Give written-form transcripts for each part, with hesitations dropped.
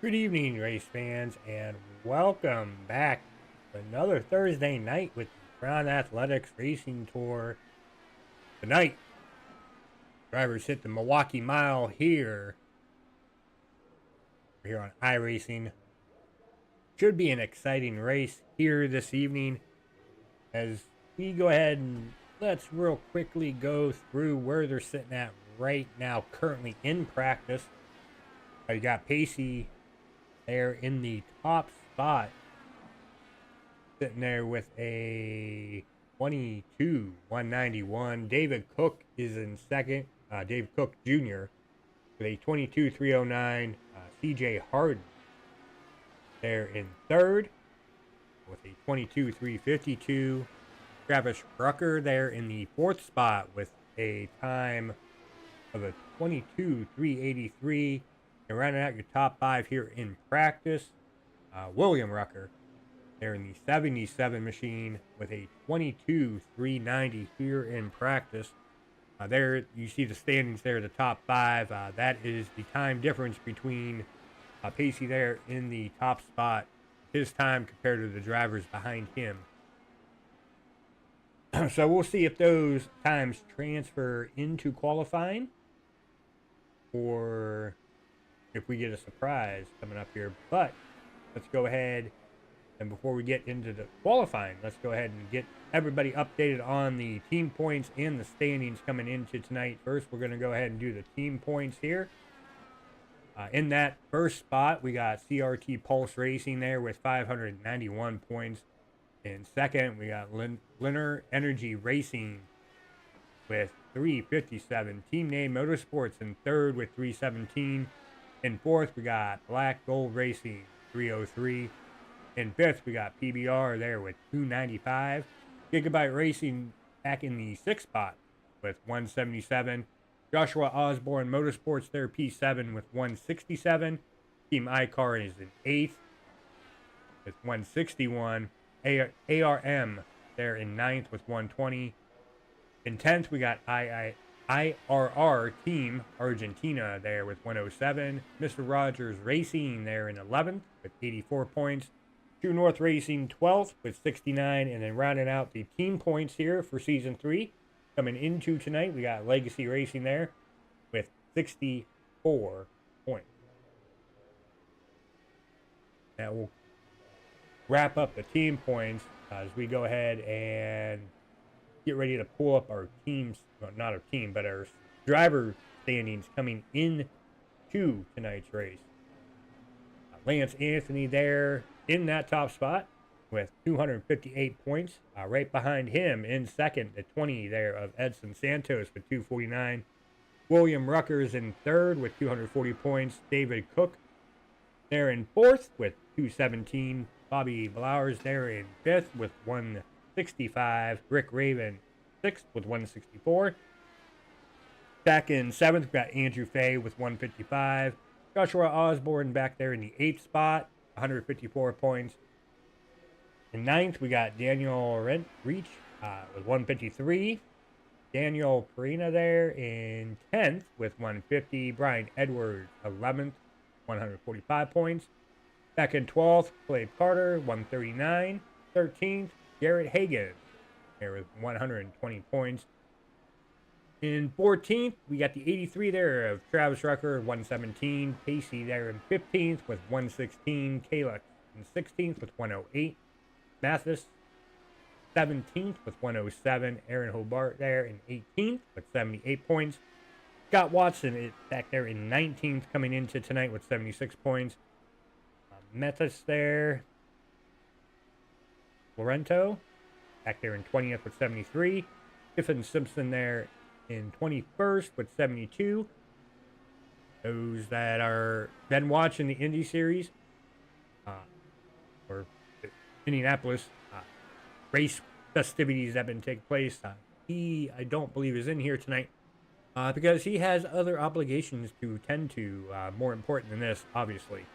Good evening, race fans, and welcome back to another Thursday night with the Crown Athletics Racing Tour. Tonight, drivers hit the Milwaukee Mile here. We're here on iRacing. Should be an exciting race here this evening as we go ahead and let's real quickly go through where they're sitting at right now, currently in practice. You got Pacey there in the top spot, sitting there with a 22,191. David Cook is in second. David Cook Jr. with a 22,309. CJ Harden there in third with a 22,352. Travis Rucker there in the fourth spot with a time of a 22,383. And rounding out your top five here in practice, William Rucker there in the 77 machine with a 22,390 here in practice. There you see the standings there, the top five. That is the time difference between Pacey there in the top spot, his time compared to the drivers behind him. So we'll see if those times transfer into qualifying or if we get a surprise coming up here. But let's go ahead, and before we get into the qualifying, let's go ahead and get everybody updated on the team points and the standings coming into tonight. First, we're going to go ahead and do the team points here. In that first spot, we got CRT Pulse Racing there with 591 points. In second, we got Linear Energy Racing with 357. Team Name Motorsports in third with 317. In fourth, we got Black Gold Racing, 303. In fifth, we got PBR there with 295. Gigabyte Racing back in the sixth spot with 177. Joshua Osborne Motorsports there, P7 with 167. Team iCar is in eighth with 161. ARM there in ninth with 120. In 10th, we got IRR Team Argentina there with 107. Mr. Rogers Racing there in 11th with 84 points. True North Racing 12th with 69. And then rounding out the team points here for Season 3. Coming into tonight, we got Legacy Racing there with 64 points. That will wrap up the team points as we go ahead and get ready to pull up our teams, well, not our team, but our driver standings coming into tonight's race. Lance Anthony there in that top spot with 258 points. Right behind him in second, the 20 there of Edson Santos with 249. William Ruckers in third with 240 points. David Cook there in fourth with 217. Bobby Blowers there in fifth with 165. Rick Raven sixth with 164. Back in seventh, we've got Andrew Fay with 155. Joshua Osborne back there in the eighth spot, 154 points. In ninth, we got Daniel Reach with 153. Daniel Perina there in 10th with 150. Brian Edwards, 11th, 145 points. Back in 12th, Clay Carter, 139. 13th, Garrett Hagan there with 120 points. In 14th, we got the 83 there of Travis Rucker, 117. Pacey there in 15th with 116. Kayla in 16th with 108. Mathis 17th with 107. Aaron Hobart there in 18th with 78 points. Scott Watson is back there in 19th coming into tonight with 76 points. Mathis there. Lorento back there in 20th with 73. Tiffin Simpson there in 21st with 72. Those that are been watching the Indy series or Indianapolis race festivities that have been taking place. He, I don't believe, is in here tonight because he has other obligations to tend to, more important than this, obviously.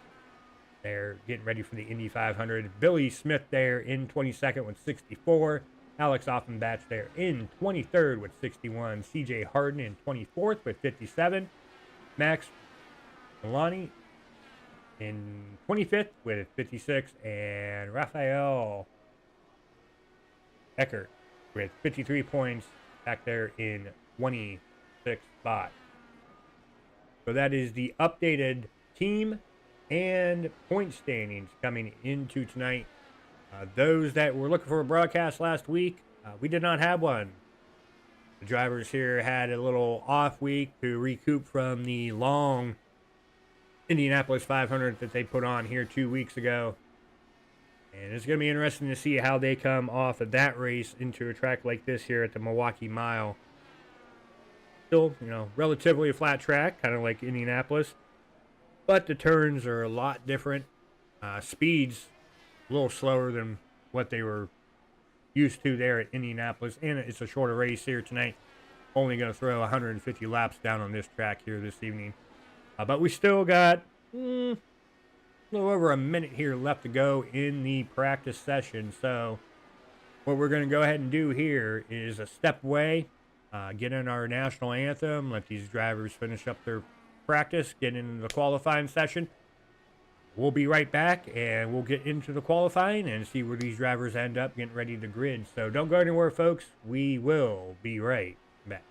They're getting ready for the Indy 500. Billy Smith there in 22nd with 64. Alex Offenbach there in 23rd with 61. CJ Harden in 24th with 57. Max Milani in 25th with 56, and Rafael Eckert with 53 points back there in 26th spot. So that is the updated team and point standings coming into tonight. Those that were looking for a broadcast last week, we did not have one. The drivers here had a little off week to recoup from the long Indianapolis 500 that they put on here 2 weeks ago. And it's going to be interesting to see how they come off of that race into a track like this here at the Milwaukee Mile. Still, relatively a flat track, kind of like Indianapolis. But the turns are a lot different. Speeds a little slower than what they were used to there at Indianapolis. And it's a shorter race here tonight. Only going to throw 150 laps down on this track here this evening. But we still got a little over a minute here left to go in the practice session. So what we're going to go ahead and do here is a step away, get in our national anthem, let these drivers finish up their practice, get into the qualifying session. We'll be right back, and we'll get into the qualifying and see where these drivers end up getting ready to grid. So don't go anywhere, folks. We will be right back.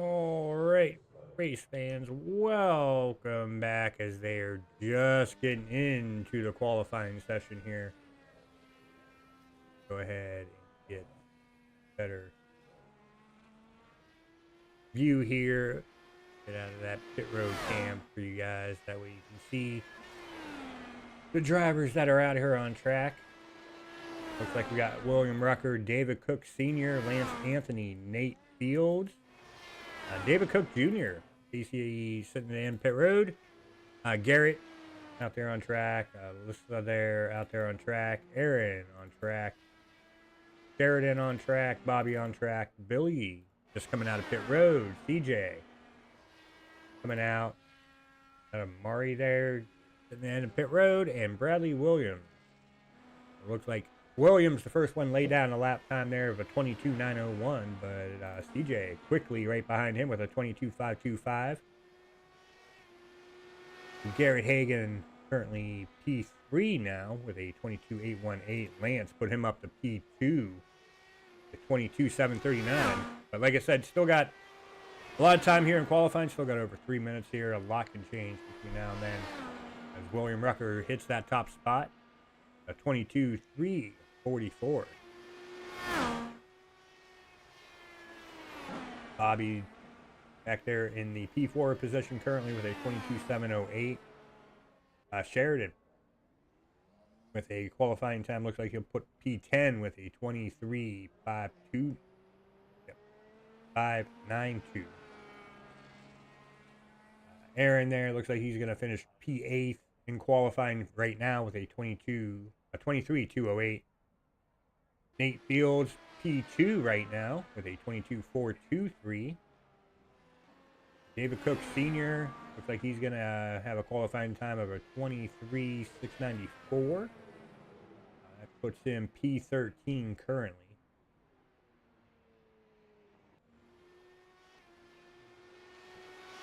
All right, race fans, welcome back as they are just getting into the qualifying session here. Go ahead and get better view here. Get out of that pit road cam for you guys. That way you can see the drivers that are out here on track. Looks like we got William Rucker, David Cook Sr., Lance Anthony, Nate Fields, David Cook Jr., DCE sitting in pit road. Garrett out there on track. Alyssa there out there on track. Aaron on track. Sheridan on track. Bobby on track. Billy just coming out of pit road. CJ coming out. Got Mari there sitting in pit road. And Bradley Williams. It looks like Williams, the first one, laid down a lap time there of a 22.901, but CJ quickly right behind him with a 22.525. Garrett Hagan currently P3 now with a 22.818. Lance put him up to P2 at 22.739. But like I said, still got a lot of time here in qualifying. Still got over 3 minutes here. A lot can change between now and then as William Rucker hits that top spot. A 22.344. Bobby back there in the P4 position currently with a 22.708. Sheridan with a qualifying time. Looks like he'll put P10 with a 23.52. Yep. 592. Aaron there looks like he's going to finish P8 in qualifying right now with a 23.208. Nate Fields P2 right now with a 22.423. David Cook Sr. looks like he's going to have a qualifying time of a 23.694. That puts him P13 currently.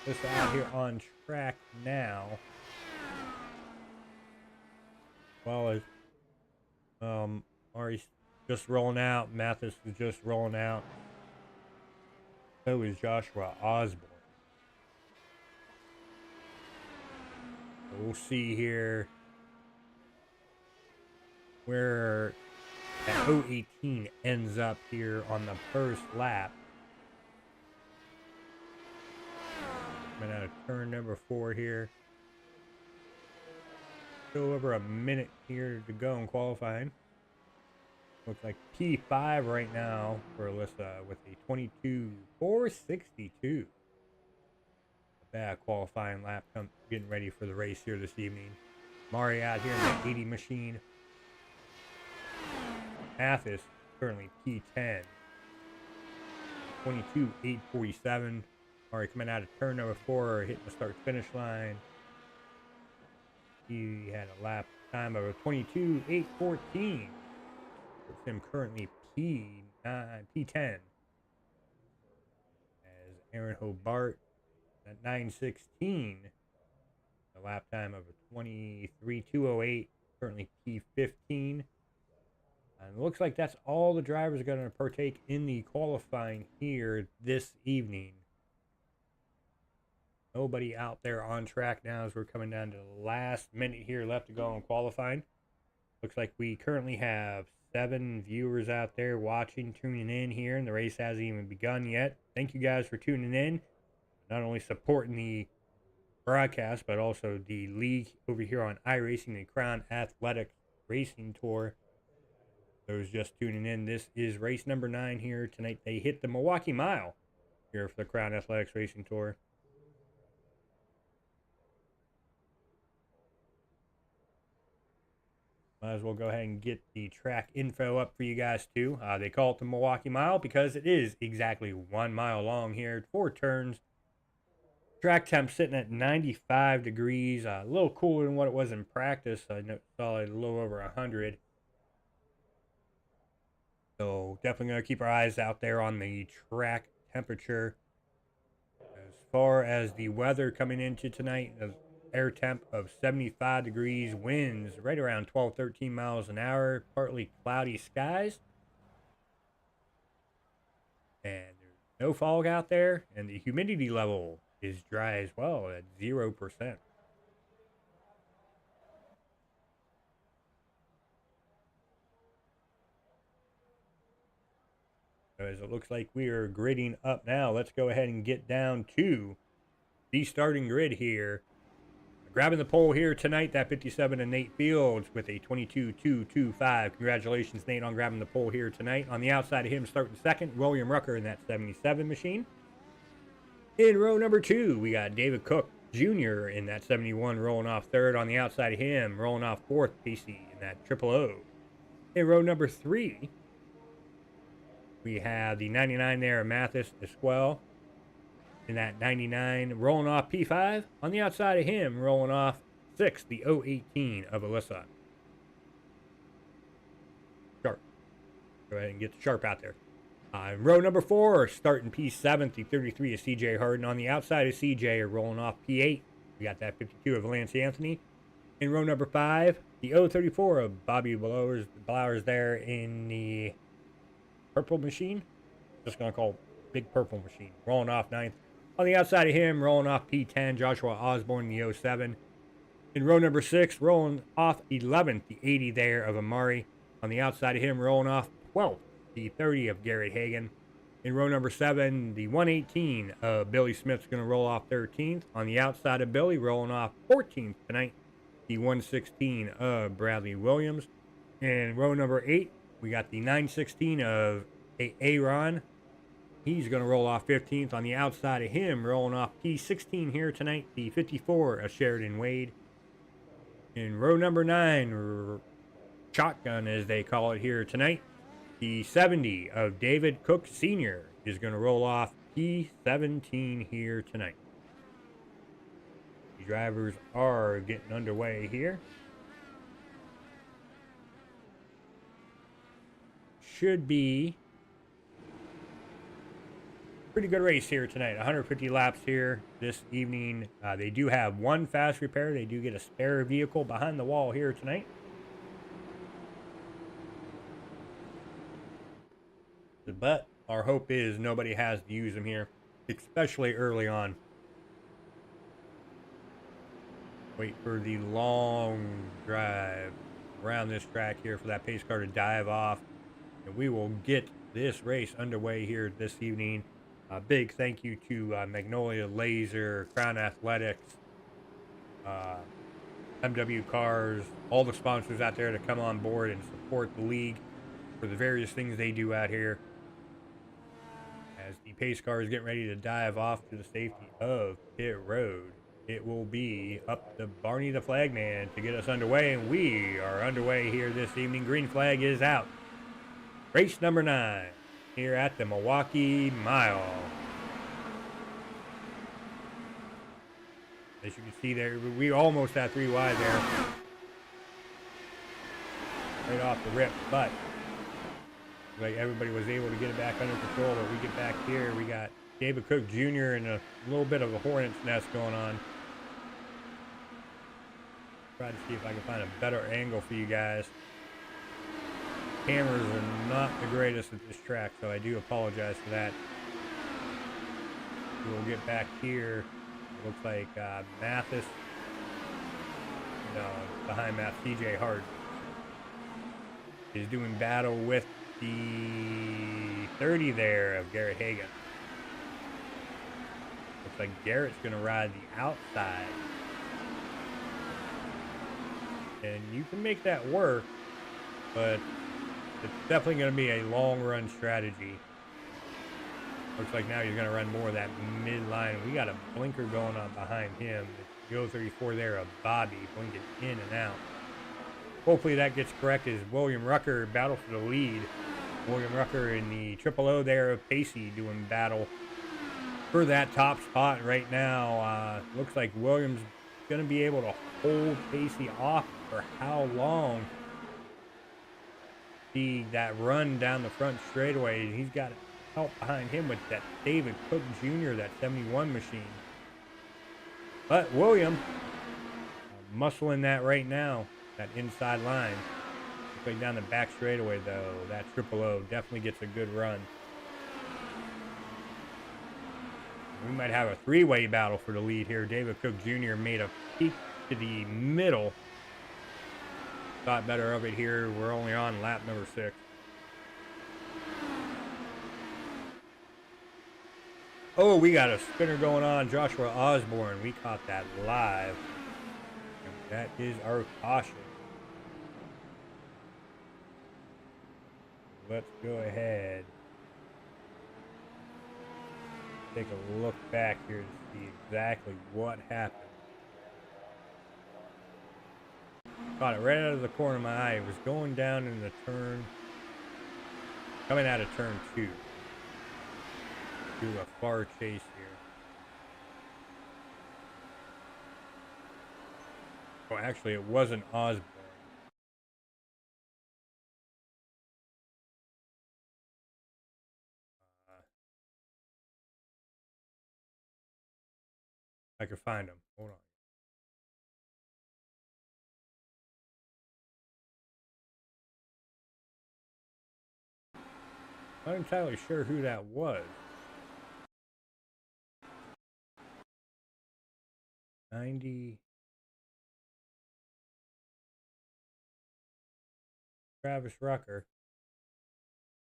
Just out here on track now. Well, as Ari's just rolling out, Mathis is just rolling out. So is Joshua Osborne. So we'll see here where that 018 ends up here on the first lap. Coming out of turn number 4 here. Still over a minute here to go in qualifying. Looks like P5 right now for Alyssa with a 22.462. Bad qualifying lap, getting ready for the race here this evening. Mari out here in the 80 machine. Mathis currently P10. 22.847. Mari coming out of turn number 4, hitting the start finish line. He had a lap time of a 22.814. Puts him currently P10. As Aaron Hobart at 9:16, a lap time of a 23.208, currently P15. And it looks like that's all the drivers are going to partake in the qualifying here this evening. Nobody out there on track now as we're coming down to the last minute here left to go in qualifying. Looks like we currently have 7 viewers out there watching, tuning in here, and the race hasn't even begun yet. Thank you guys for tuning in. Not only supporting the broadcast, but also the league over here on iRacing, the Crown Athletics Racing Tour. Those just tuning in, this is race number 9 here tonight. They hit the Milwaukee Mile here for the Crown Athletics Racing Tour. Might as well go ahead and get the track info up for you guys too. They call it the Milwaukee Mile because it is exactly 1 mile long here, 4 turns. Track temp sitting at 95 degrees, a little cooler than what it was in practice. I saw it a little over 100. So definitely going to keep our eyes out there on the track temperature. As far as the weather coming into tonight, the air temp of 75 degrees, winds right around 12-13 miles an hour, partly cloudy skies. And there's no fog out there, and the humidity level is dry as well at 0%. As it looks like we are gridding up now, let's go ahead and get down to the starting grid here. Grabbing the pole here tonight, that 57 and Nate Fields with a 22.225. Congratulations, Nate, on grabbing the pole here tonight. On the outside of him, starting second, William Rucker in that 77 machine. In row number 2, we got David Cook Jr. in that 71 rolling off third. On the outside of him, rolling off fourth, Casey in that 000. In row number 3, we have the 99 there, Mathis Esquel. In that 99, rolling off P5. On the outside of him, rolling off 6, the 018 of Alyssa. Sharp. Go ahead and get the Sharp out there. In row number 4, starting P7, the 33 of CJ Harden. On the outside of CJ, rolling off P8. We got that 52 of Lance Anthony. In row number 5, the 034 of Bobby Blowers there in the purple machine. Just going to call big purple machine. Rolling off 9th. On the outside of him, rolling off P10, Joshua Osborne, the 07. In row number 6, rolling off 11th, the 80 there of Amari. On the outside of him, rolling off 12th, the 30 of Garrett Hagan. In row number 7, the 118 of Billy Smith's going to roll off 13th. On the outside of Billy, rolling off 14th tonight, the 116 of Bradley Williams. In row number 8, we got the 916 of Aaron. He's going to roll off 15th. On the outside of him, rolling off P16 here tonight, the 54 of Sheridan Wade. In row number 9, shotgun as they call it here tonight, The 70 of David Cook Sr. is going to roll off P17 here tonight. The drivers are getting underway here. Should be a pretty good race here tonight. 150 laps here this evening. They do have one fast repair. They do get a spare vehicle behind the wall here tonight. But our hope is nobody has to use them here, especially early on. Wait for the long drive around this track here for that pace car to dive off. And we will get this race underway here this evening. A big thank you to Magnolia Laser, Crown Athletics, MW Cars, all the sponsors out there to come on board and support the league for the various things they do out here. As the pace car is getting ready to dive off to the safety of pit road, it will be up to Barney the Flagman to get us underway, and we are underway here this evening. Green flag is out. Race number 9 here at the Milwaukee Mile. As you can see there, we almost had 3 wide there. Right off the rip, but like everybody was able to get it back under control. But we get back here, we got David Cook Jr. and a little bit of a hornet's nest going on. Try to see if I can find a better angle for you guys. Cameras are not the greatest at this track, so I do apologize for that. We'll get back here. It looks like Mathis, no, behind Matt, CJ Hart is doing battle with the 30 there of Garrett Hagan. Looks like Garrett's going to ride the outside. And you can make that work, but it's definitely going to be a long run strategy. Looks like now he's going to run more of that midline. We got a blinker going on behind him. The 034 there of Bobby blinking in and out. Hopefully that gets corrected as William Rucker battle for the lead. William Rucker in the triple O there of Pacey doing battle for that top spot right now. Looks like Williams going to be able to hold Pacey off for how long? See that run down the front straightaway. He's got help behind him with that David Cook Jr., that 71 machine. But William muscling that right now, that inside line. Looks like down the back straightaway though, that triple O definitely gets a good run. We might have a 3-way battle for the lead here. David Cook Jr. made a peek to the middle. Thought better of it here. We're only on lap number 6. Oh, we got a spinner going on. Joshua Osborne. We caught that live. And that is our caution. Let's go ahead. Take a look back here to see exactly what happened. Caught it right out of the corner of my eye. It was going down in the turn, coming out of turn 2. Do a far chase here. Oh, actually, it wasn't Osborne. I could find him. Hold on. Not entirely sure who that was. 90. Travis Rucker.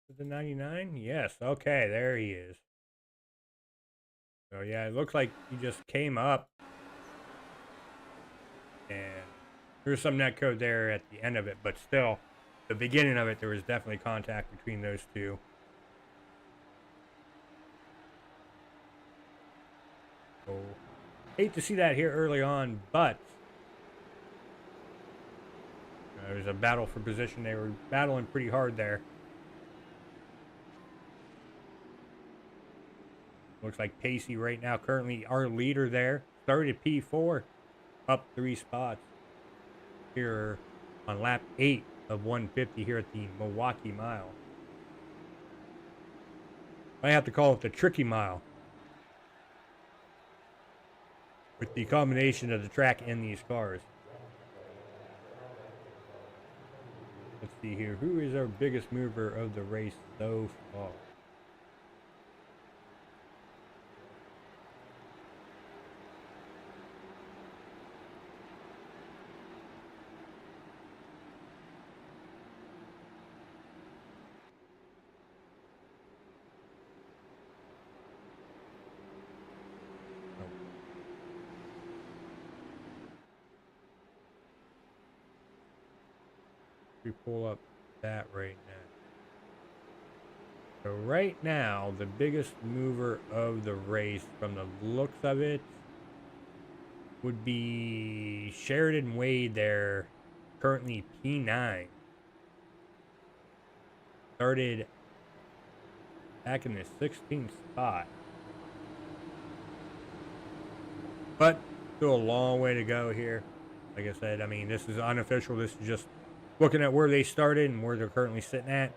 Is it the 99? Yes. Okay, there he is. So yeah, it looks like he just came up. And there's some net code there at the end of it, but still, the beginning of it, there was definitely contact between those two. So, hate to see that here early on, but there was a battle for position. They were battling pretty hard there. Looks like Pacey right now, currently our leader there. Started P4, up 3 spots here on lap 8 of 150 here at the Milwaukee Mile. I have to call it the Tricky Mile, with the combination of the track and these cars. Let's see here. Who is our biggest mover of the race so far? We pull up that right now. So right now, the biggest mover of the race, from the looks of it, would be Sheridan Wade there, currently P9. Started back in the 16th spot. But still a long way to go here. Like I said, I mean, this is unofficial. This is just looking at where they started and where they're currently sitting at,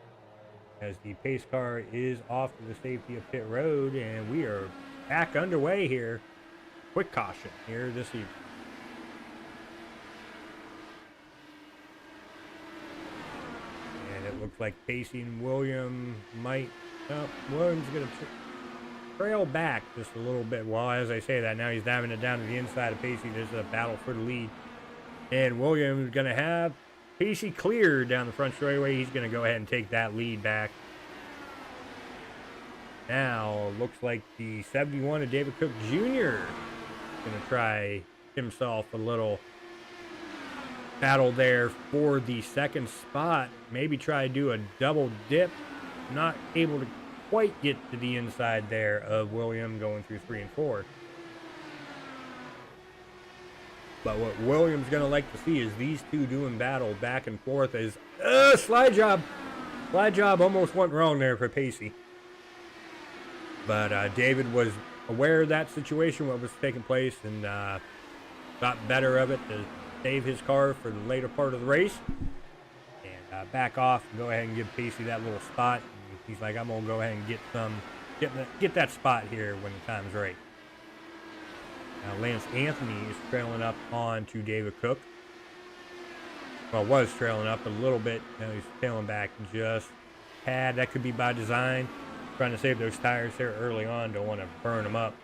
as the pace car is off to the safety of pit road, and we are back underway here. Quick caution here this evening. And it looks like Pacey and William might, Williams going to trail back just a little bit. Well, as I say that, now he's diving it down to the inside of Pacey. There's a battle for the lead. And Williams going to have Pacey cleared down the front straightaway. He's going to go ahead and take that lead back. Now, looks like the 71 of David Cook Jr. going to try himself a little battle there for the second spot. Maybe try to do a double dip. Not able to quite get to the inside there of William, going through 3 and 4. But what William's going to like to see is these two doing battle back and forth. As slide job. Slide job almost went wrong there for Pacey. But David was aware of that situation, what was taking place, and got better of it to save his car for the later part of the race. And back off and go ahead and give Pacey that little spot. And he's like, I'm going to go ahead and get that spot here when the time's right. Now Lance Anthony is trailing up on to David Cook. Well, was trailing up a little bit. Now he's tailing back just a tad. That could be by design. Trying to save those tires there early on. Don't want to burn them up.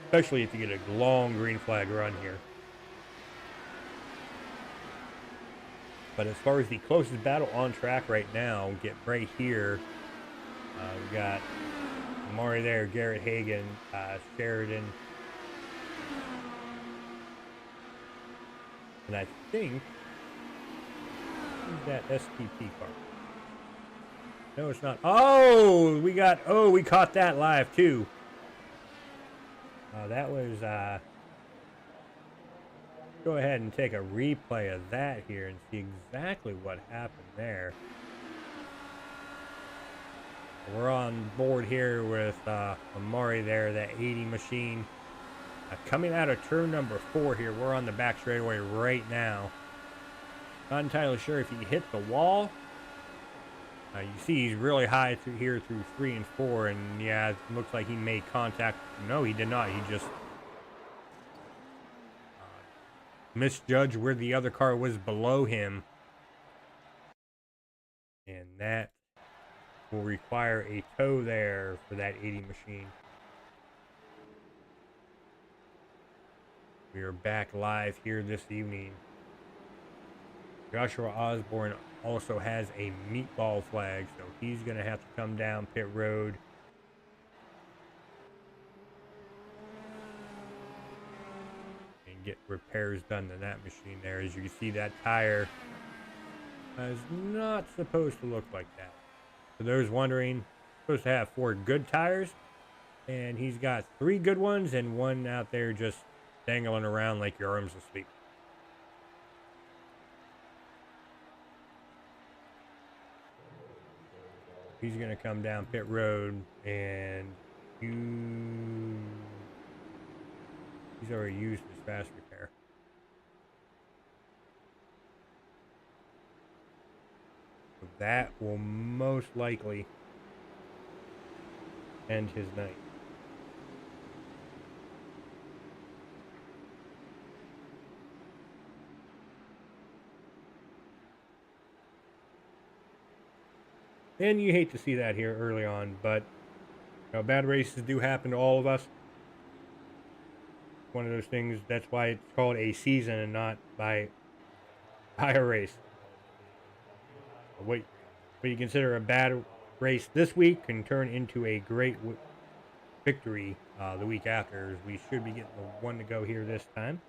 Especially if you get a long green flag run here. But as far as the closest battle on track right now, get right here. We got Maury there, Garrett Hagan, Sheridan. And I think, who's that STP car? No, it's not. Oh, we caught that live too. That was, go ahead and take a replay of that here and see exactly what happened there. We're on board here with Amari there, that 80 machine. Coming out of turn number 4 here, we're on the back straightaway right now. Not entirely sure if he hit the wall. You see he's really high through 3 and 4, and yeah, it looks like he made contact. No, he did not. He just misjudged where the other car was below him. And that will require a tow there for that 80 machine. We are back live here this evening. Joshua Osborne also has a meatball flag, so he's going to have to come down pit road. And get repairs done to that machine there. As you can see, that tire is not supposed to look like that. For those wondering, supposed to have 4 good tires, and he's got 3 good ones and 1 out there just dangling around like your arms asleep. He's going to come down pit road, and He's already used his fast repair. So that will most likely end his night. And you hate to see that here early on, but bad races do happen to all of us. One of those things, that's why it's called a season and not by a race. What you consider a bad race this week can turn into a great victory the week after. We should be getting the one to go here this time.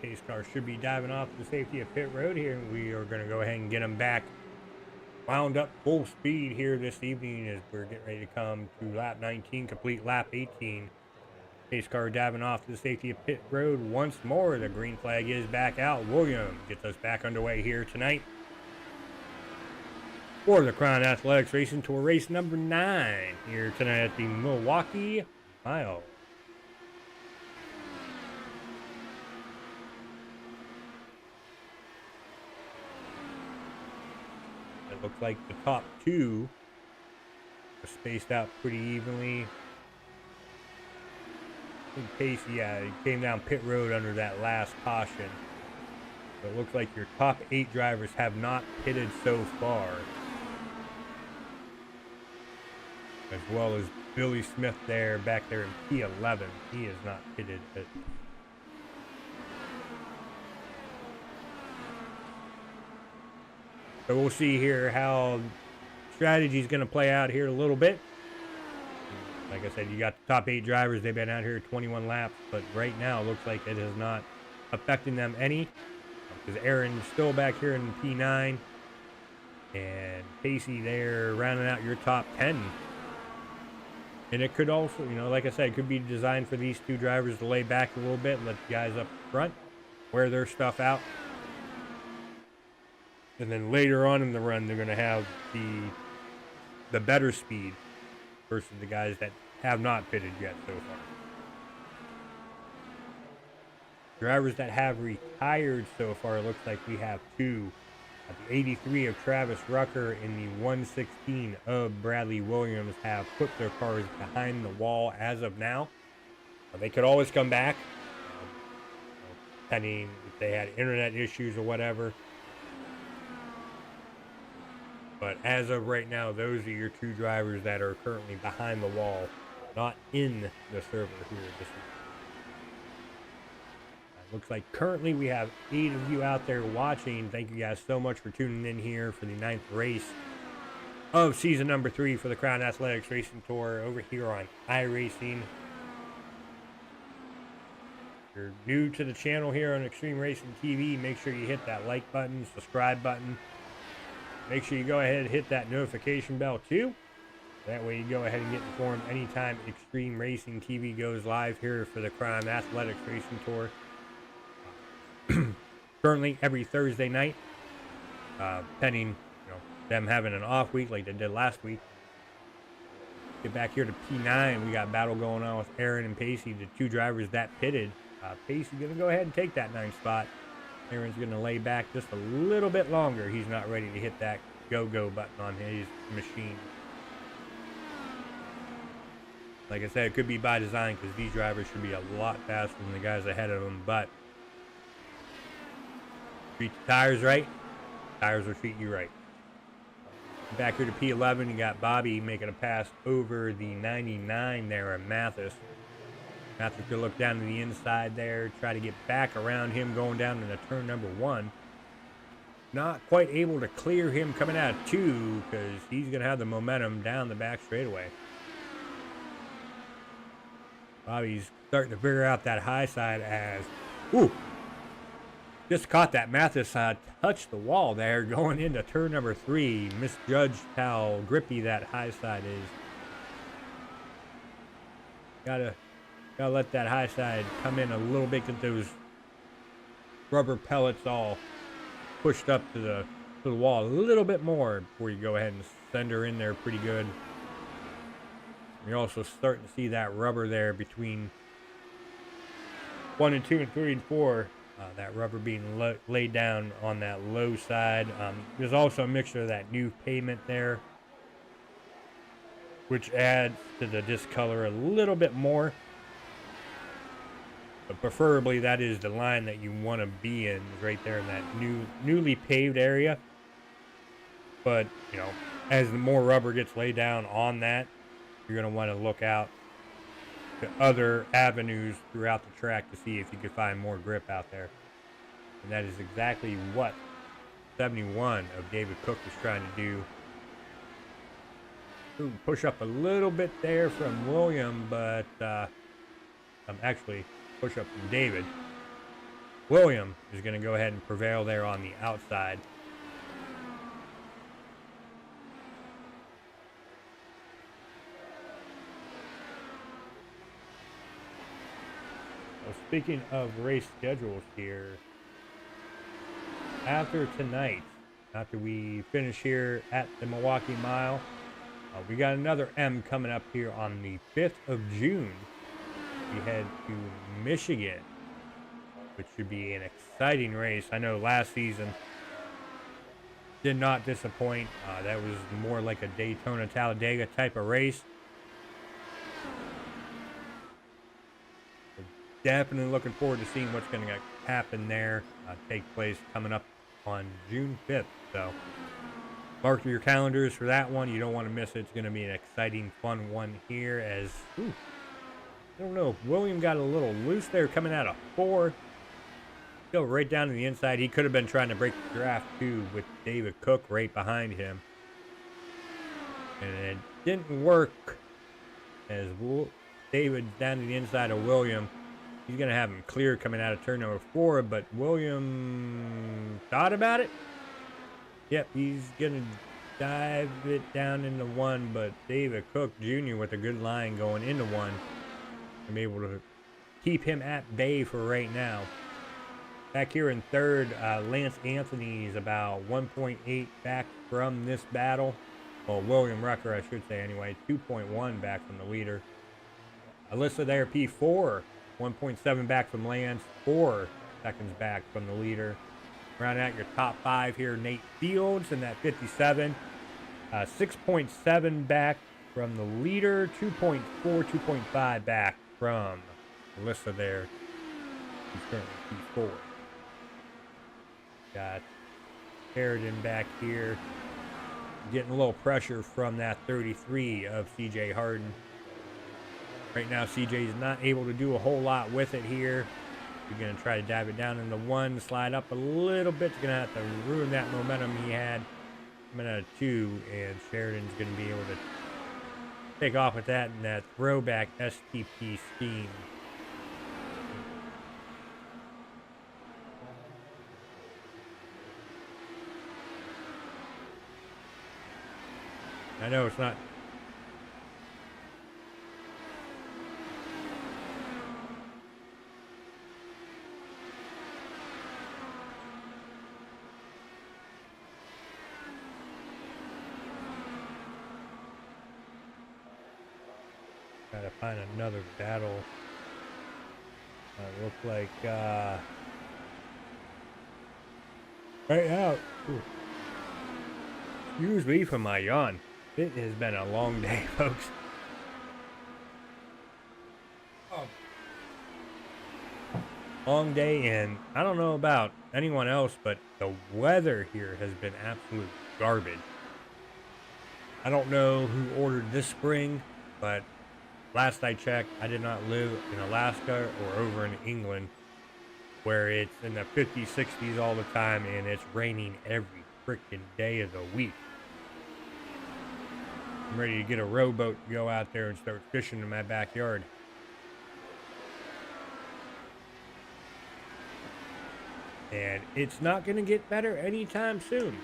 Pace car should be diving off the safety of pit road here. We are going to go ahead and get them back wound up full speed here this evening as we're getting ready to come to lap 19, complete lap 18. Pace car diving off to the safety of pit road once more. The green flag is back out. Williams gets us back underway here tonight for the Crown Athletics Racing Tour race number 9 here tonight at the Milwaukee Mile. It looks like the top two are spaced out pretty evenly. I think Pace, yeah, he came down pit road under that last caution. So it looks like your top 8 drivers have not pitted so far. As well as Billy Smith back there in P11. He is not pitted. So we'll see here how strategy is going to play out here a little bit. Like I said, you got the top 8 drivers. They've been out here 21 laps, but right now it looks like it is not affecting them any. Because Aaron's still back here in P9. And Pacey there rounding out your top 10. And it could also, like I said, it could be designed for these 2 drivers to lay back a little bit, let the guys up front wear their stuff out. And then later on in the run, they're going to have the better speed versus the guys that have not pitted yet so far. Drivers that have retired so far, it looks like we have 2. The 83 of Travis Rucker and the 116 of Bradley Williams have put their cars behind the wall as of now. They could always come back, depending if they had internet issues or whatever. But as of right now, those are your 2 drivers that are currently behind the wall, not in the server here this week. Looks like currently we have 8 of you out there watching. Thank you guys so much for tuning in here for the 9th race of season number 3 for the Crown Athletics Racing Tour over here on iRacing. If you're new to the channel here on Extreme Racing TV, make sure you hit that like button, subscribe button. Make sure you go ahead and hit that notification bell too. That way you go ahead and get informed anytime Extreme Racing TV goes live here for the Crown Athletics Racing Tour. Currently every Thursday night, pending them having an off week like they did last week. Get back here to P9. We got battle going on with Aaron and Pacey, the 2 drivers that pitted. Pacey's going to go ahead and take that 9th spot. Aaron's going to lay back just a little bit longer. He's not ready to hit that go-go button on his machine. Like I said, it could be by design because these drivers should be a lot faster than the guys ahead of them. But treat the tires right, tires will treat you right. Back here to P11, you got Bobby making a pass over the 99 there at Mathis. Mathis could look down to the inside there, try to get back around him going down into turn number 1. Not quite able to clear him coming out of 2 because he's going to have the momentum down the back straightaway. Bobby's starting to figure out that high side as, ooh, just caught that. Mathis touched the wall there going into turn number 3. Misjudged how grippy that high side is. Gotta let that high side come in a little bit, get those rubber pellets all pushed up to the wall a little bit more before you go ahead and send her in there pretty good. You're also starting to see that rubber there between 1 and 2 and 3 and 4. That rubber being laid down on that low side. There's also a mixture of that new pavement there, which adds to the discolor a little bit more. But preferably that is the line that you want to be in, right there in that newly paved area. But, you know, as the more rubber gets laid down on that, you're going to want to look out to other avenues throughout the track to see if you can find more grip out there. And that is exactly what 71 of David Cook was trying to do. Ooh, push up a little bit there from William, but actually push up from David. William is going to go ahead and prevail there on the outside. Well, speaking of race schedules here, after tonight, after we finish here at the Milwaukee Mile, we got another M coming up here on the 5th of June. We head to Michigan, which should be an exciting race. I know last season did not disappoint. That was more like a Daytona Talladega type of race. Definitely looking forward to seeing what's going to happen there, take place coming up on June 5th. So mark your calendars for that one. You don't want to miss it. It's going to be an exciting, fun one here as, ooh, I don't know, William got a little loose there coming out of 4. Go right down to the inside. He could have been trying to break the draft too with David Cook right behind him. And it didn't work as David down to the inside of William. He's going to have him clear coming out of turn number 4, but William thought about it. Yep, he's going to dive it down into 1, but David Cook Jr. with a good line going into 1. I'm able to keep him at bay for right now. Back here in 3rd, Lance Anthony's about 1.8 back from this battle. Well, William Rucker, I should say anyway, 2.1 back from the leader. Alyssa there, P4, 1.7 back from Lance, 4 seconds back from the leader. Rounding out your top 5 here, Nate Fields in that 57. 6.7 back from the leader, 2.4, 2.5 back from Alyssa there. He's currently P4. Got Sheridan back here. Getting a little pressure from that 33 of CJ Harden. Right now, CJ is not able to do a whole lot with it here. You're going to try to dive it down into 1, slide up a little bit. You're going to have to ruin that momentum he had coming out of 2, and Sheridan's going to be able to take off with that in that throwback STP scheme. I know it's not. Gotta find another battle. Look like right now. Ooh. Excuse me for my yawn. It has been a long day, folks. Long day, and I don't know about anyone else, but the weather here has been absolute garbage. I don't know who ordered this spring, but last I checked, I did not live in Alaska or over in England where it's in the 50s, 60s all the time and it's raining every freaking day of the week. I'm ready to get a rowboat to go out there and start fishing in my backyard. And it's not going to get better anytime soon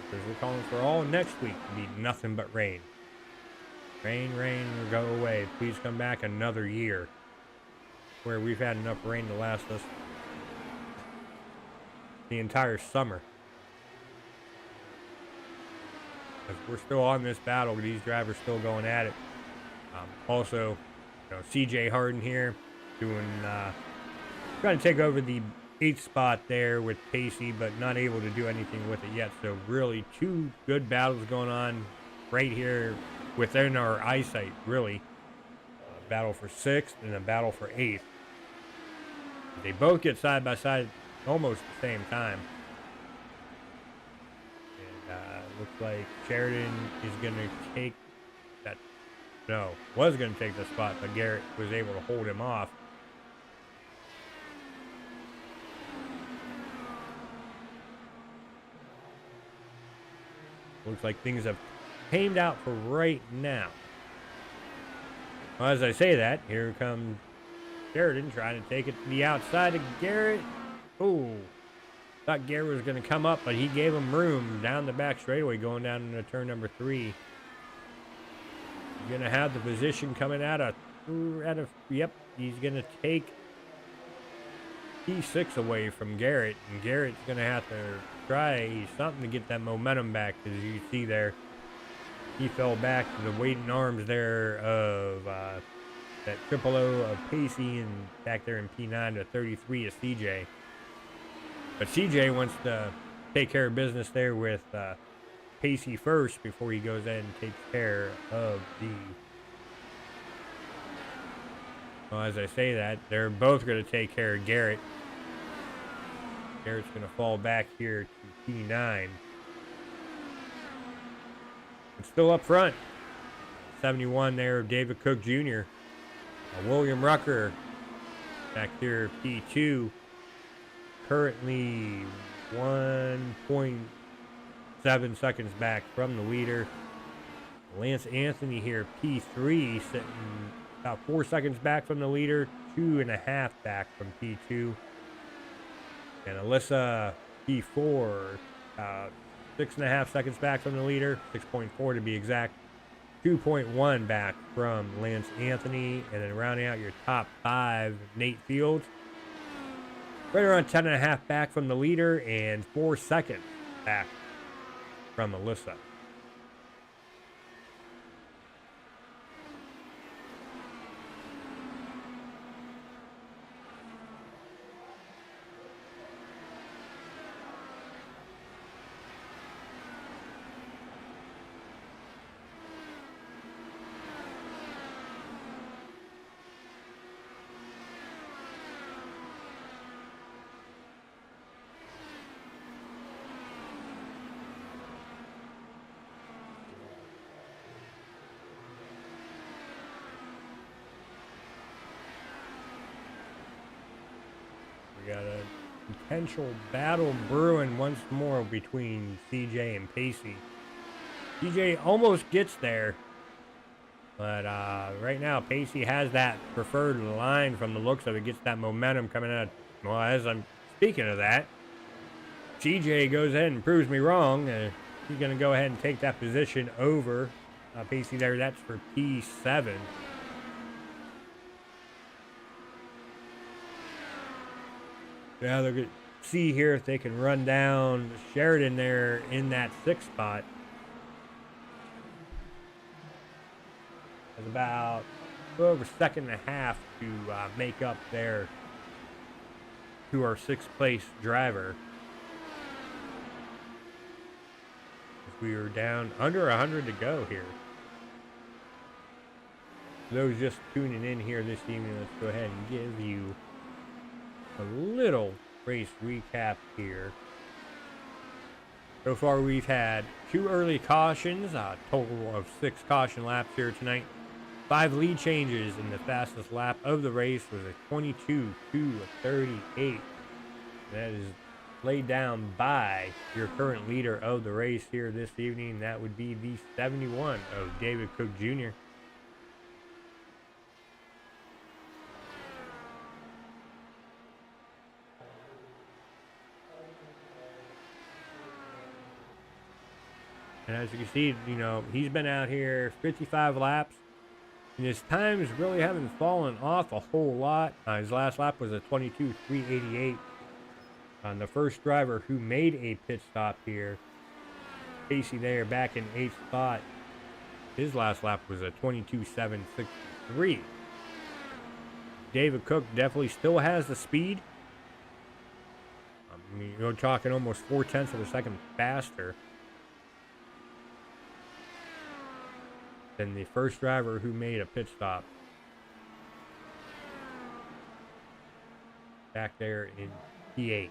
because we're calling for all next week to be nothing but rain. Rain, rain, or go away. Please come back another year where we've had enough rain to last us the entire summer. Because we're still on this battle. These drivers still going at it. Also, CJ Harden here doing trying to take over the 8th spot there with Pacey, but not able to do anything with it yet. So really 2 good battles going on right here within our eyesight, really. A battle for 6th and a battle for 8th. They both get side by side almost the same time. And looks like Sheridan is going to take that. No, was going to take the spot, but Garrett was able to hold him off. Looks like things have tamed out for right now. Well, as I say that, here comes Sheridan trying to take it to the outside of Garrett. Oh, thought Garrett was going to come up, but he gave him room down the back straightaway going down into turn number 3. He's going to have the position coming out of, yep, he's going to take P6 away from Garrett, and Garrett's going to have to try something to get that momentum back, because you see there, he fell back to the waiting arms there of that triple O of Pacey, and back there in P9 to 33 of CJ. But CJ wants to take care of business there with Pacey first before he goes in and takes care of the... Well, as I say that, they're both going to take care of Garrett. Garrett's going to fall back here to P9. It's still up front. 71 there of David Cook Jr. William Rucker back here, P2. Currently 1.7 seconds back from the leader. Lance Anthony here, P3, sitting about 4 seconds back from the leader, 2.5 back from P2. And Alyssa, P4, 6.5 seconds back from the leader, 6.4 to be exact. 2.1 back from Lance Anthony. And then rounding out your top 5, Nate Fields. Right around 10.5 back from the leader and 4 seconds back from Alyssa. We got a potential battle brewing once more between CJ and Pacey. CJ almost gets there, but right now Pacey has that preferred line from the looks of it, gets that momentum coming out. Well, as I'm speaking of that, CJ goes ahead and proves me wrong. He's going to go ahead and take that position over Pacey there. That's for P7. Now they're going to see here if they can run down Sheridan there in that 6th spot. There's about over a second and a half to make up there to our 6th place driver. We are down under 100 to go here. For those just tuning in here this evening, let's go ahead and give you a little race recap here. So far, we've had 2 early cautions, a total of 6 caution laps here tonight. 5 lead changes, and the fastest lap of the race was a 22:38. That is laid down by your current leader of the race here this evening. That would be the 71 of David Cook Jr. And as you can see, he's been out here 55 laps, and his times really haven't fallen off a whole lot. His last lap was a 22:388. The first driver who made a pit stop here, Casey there back in 8th spot, his last lap was a 22:763. David Cook definitely still has the speed. I mean, you're talking almost 4/10 of a second faster than the first driver who made a pit stop back there in P8.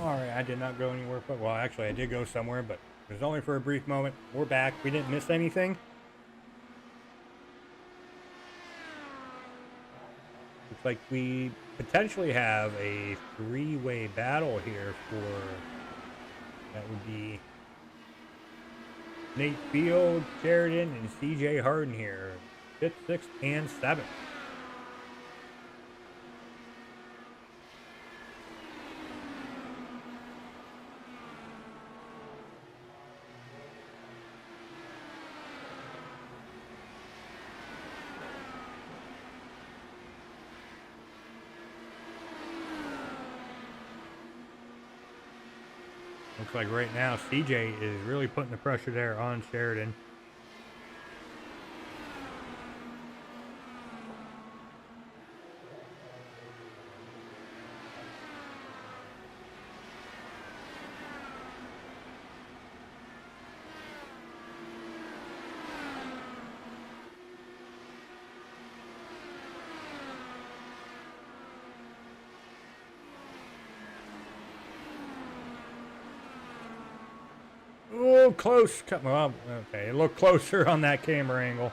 All right, I did not go anywhere, but well, actually, I did go somewhere, but it was only for a brief moment. We're back. We didn't miss anything. Looks like we potentially have a 3-way battle here for, that would be Nate Field, Sheridan, and CJ Harden here, 5th, 6th, and 7th. Looks like right now CJ is really putting the pressure there on Sheridan. Oh, close. Well, okay, it looked closer on that camera angle.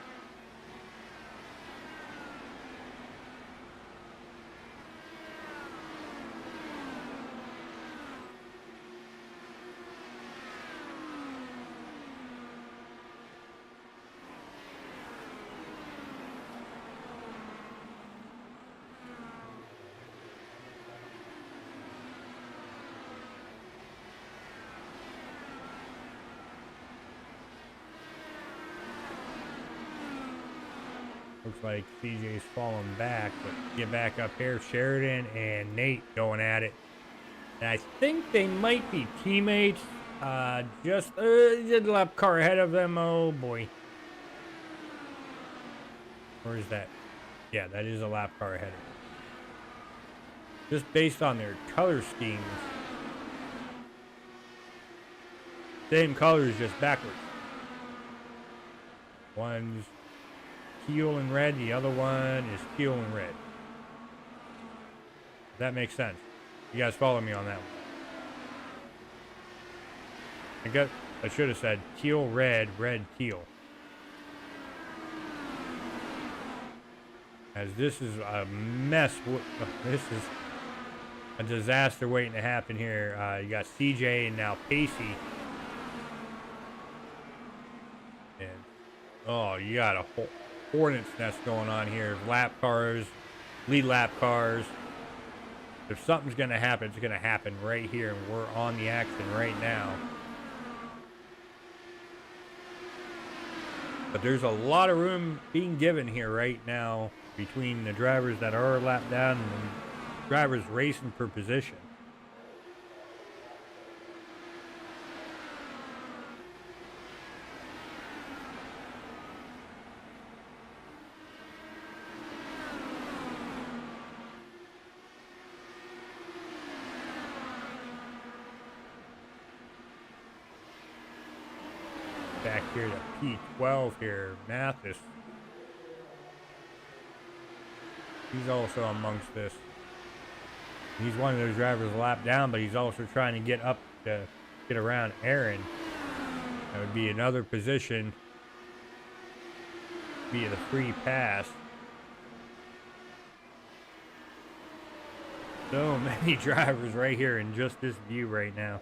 Looks like CJ's falling back, but get back up here. Sheridan and Nate going at it. And I think they might be teammates. Just a lap car ahead of them. Oh boy. Where is that? Yeah, that is a lap car ahead of them. Just based on their color schemes. Same colors, just backwards. One's teal and red, the other one is teal and red. That makes sense. You guys follow me on that one. I should have said teal, red, red, teal. As this is a mess. This is a disaster waiting to happen here. You got CJ and now Pacey. And, oh, you got a whole hornet's nest going on here. Lap cars, lead lap cars. If something's going to happen, it's going to happen right here, and we're on the action right now. But there's a lot of room being given here right now between the drivers that are a lap down and the drivers racing for position. Back here to P12 here, Mathis. He's also amongst this. He's one of those drivers a lap down, but he's also trying to get up to get around Aaron. That would be another position via the free pass. So many drivers right here in just this view right now.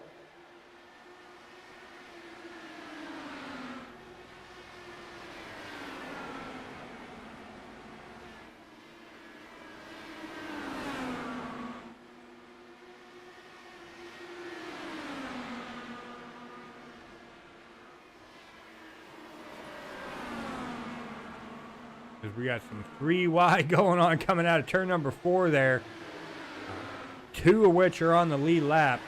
We got some 3 wide going on coming out of turn number 4 there. 2 of which are on the lead lap.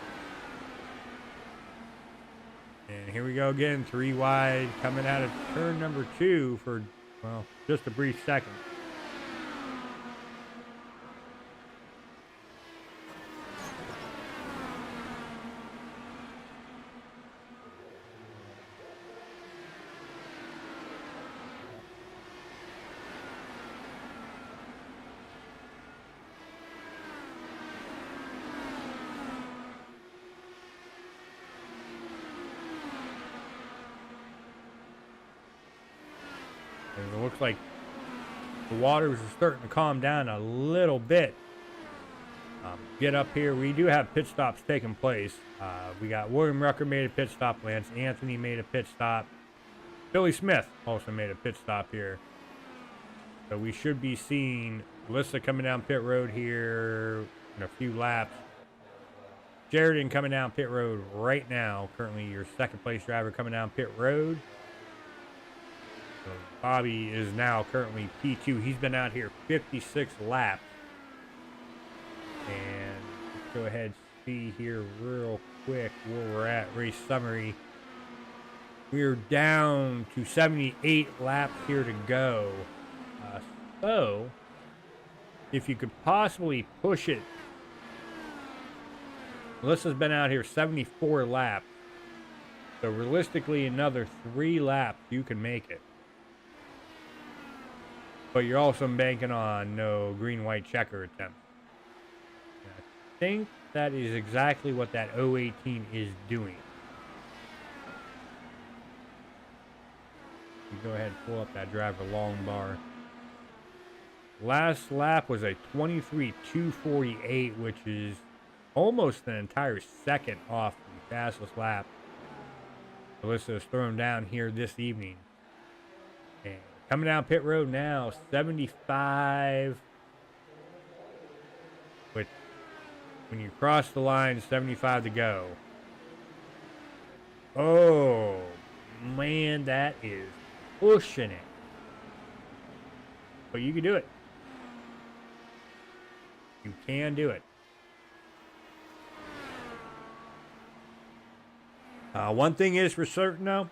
And here we go again, 3 wide coming out of turn number 2 for, well, just a brief second. It looks like the waters are starting to calm down a little bit. Get up here. We do have pit stops taking place. We got William Rucker made a pit stop. Lance Anthony made a pit stop. Billy Smith also made a pit stop here. So we should be seeing Alyssa coming down pit road here in a few laps. Sheridan coming down pit road right now. Currently your second place driver coming down pit road. So Bobby is now currently P2. He's been out here 56 laps. And let's go ahead and see here real quick where we're at. Race summary. We're down to 78 laps here to go. So, if you could possibly push it. Melissa's been out here 74 laps. So realistically, another 3 laps, you can make it. But you're also banking on no green-white checker attempt. I think that is exactly what that 018 is doing. You go ahead and pull up that driver long bar. Last lap was a 23.248, which is almost an entire second off the fastest lap Alyssa is thrown down here this evening. And coming down pit road now, 75. Which, when you cross the line, 75 to go. Oh, man, that is pushing it. But you can do it. You can do it. One thing is for certain, though,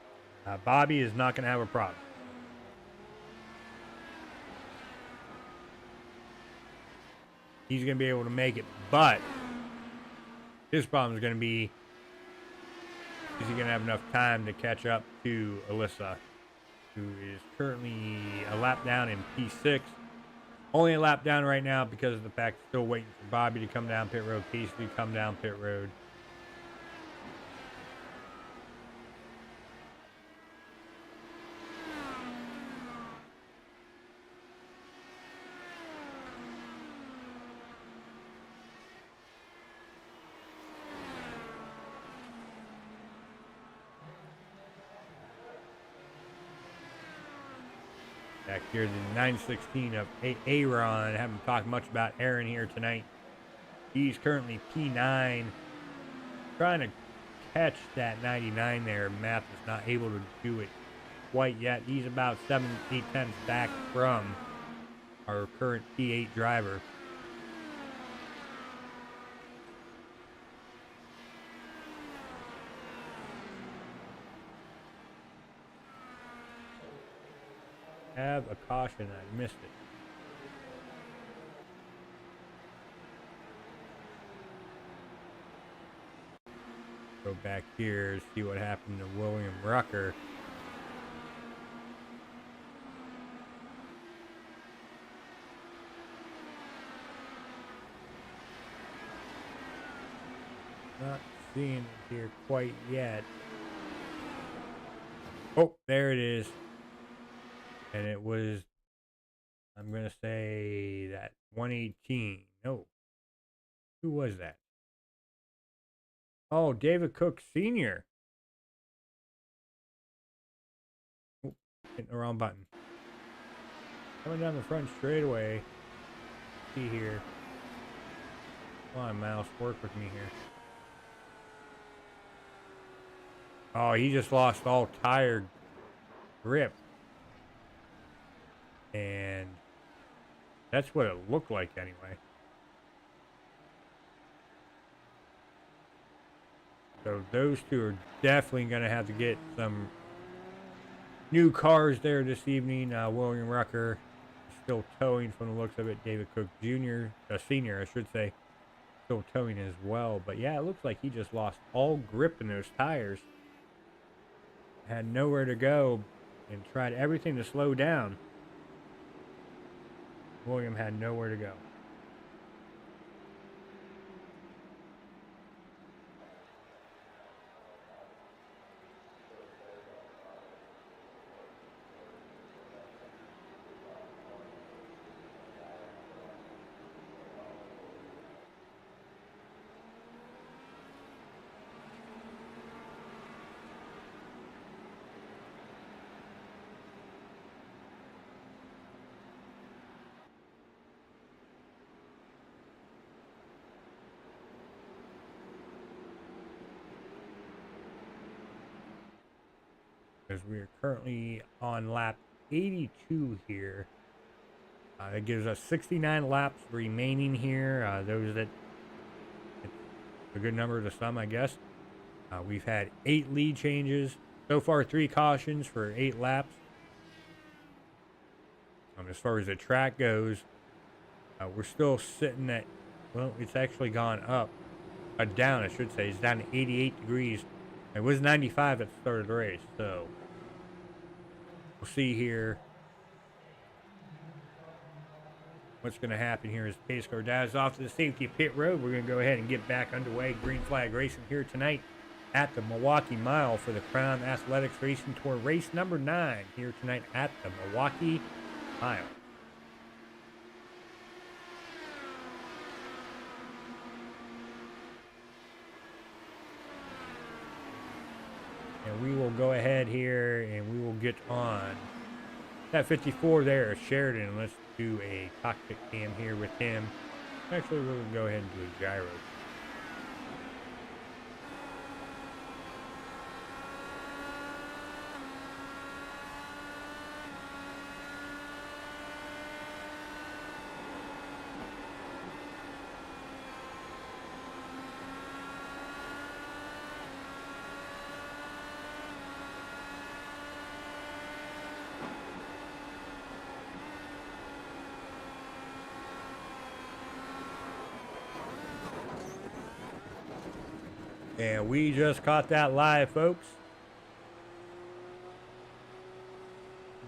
Bobby is not going to have a problem. He's going to be able to make it, but his problem is going to be, is he going to have enough time to catch up to Alyssa, who is currently a lap down in P6. Only a lap down right now because of the fact still waiting for Bobby to come down pit road, Casey to come down pit road. Back here, the 916 of Aaron. I haven't talked much about Aaron here tonight. He's currently P9, trying to catch that 99 there. Math is not able to do it quite yet. He's about 7-8 tenths back from our current P8 driver. Have a caution, I missed it. Go back here, see what happened to William Rucker. Not seeing it here quite yet. Oh, there it is. And it was, I'm going to say that 118. No. Who was that? Oh, David Cook Sr. Oh, hitting the wrong button. Coming down the front straightaway. See here. Come on, mouse, work with me here. Oh, he just lost all tire grip. And that's what it looked like anyway. So those two are definitely going to have to get some new cars there this evening. William Rucker still towing from the looks of it. David Cook Jr., Sr., I should say, still towing as well. But yeah, it looks like he just lost all grip in those tires. Had nowhere to go and tried everything to slow down. William had nowhere to go. Because we are currently on lap 82 here. That gives us 69 laps remaining here. Those that, it's a good number to some, I guess. We've had 8 lead changes. So far, 3 cautions for 8 laps. As far as the track goes, we're still sitting at, well, it's actually gone up. Down, I should say. It's down to 88 degrees. It was 95 at the start of the race, so we'll see here what's going to happen here as the pace car dives off to the safety pit road. We're going to go ahead and get back underway. Green flag racing here tonight at the Milwaukee Mile for the Crown Athletics Racing Tour race number 9 here tonight at the Milwaukee Mile. And we will go ahead here and we will get on that 54 there, Sheridan. Let's do a cockpit cam here with him. Actually, we're going to go ahead and do a gyro. And we just caught that live, folks.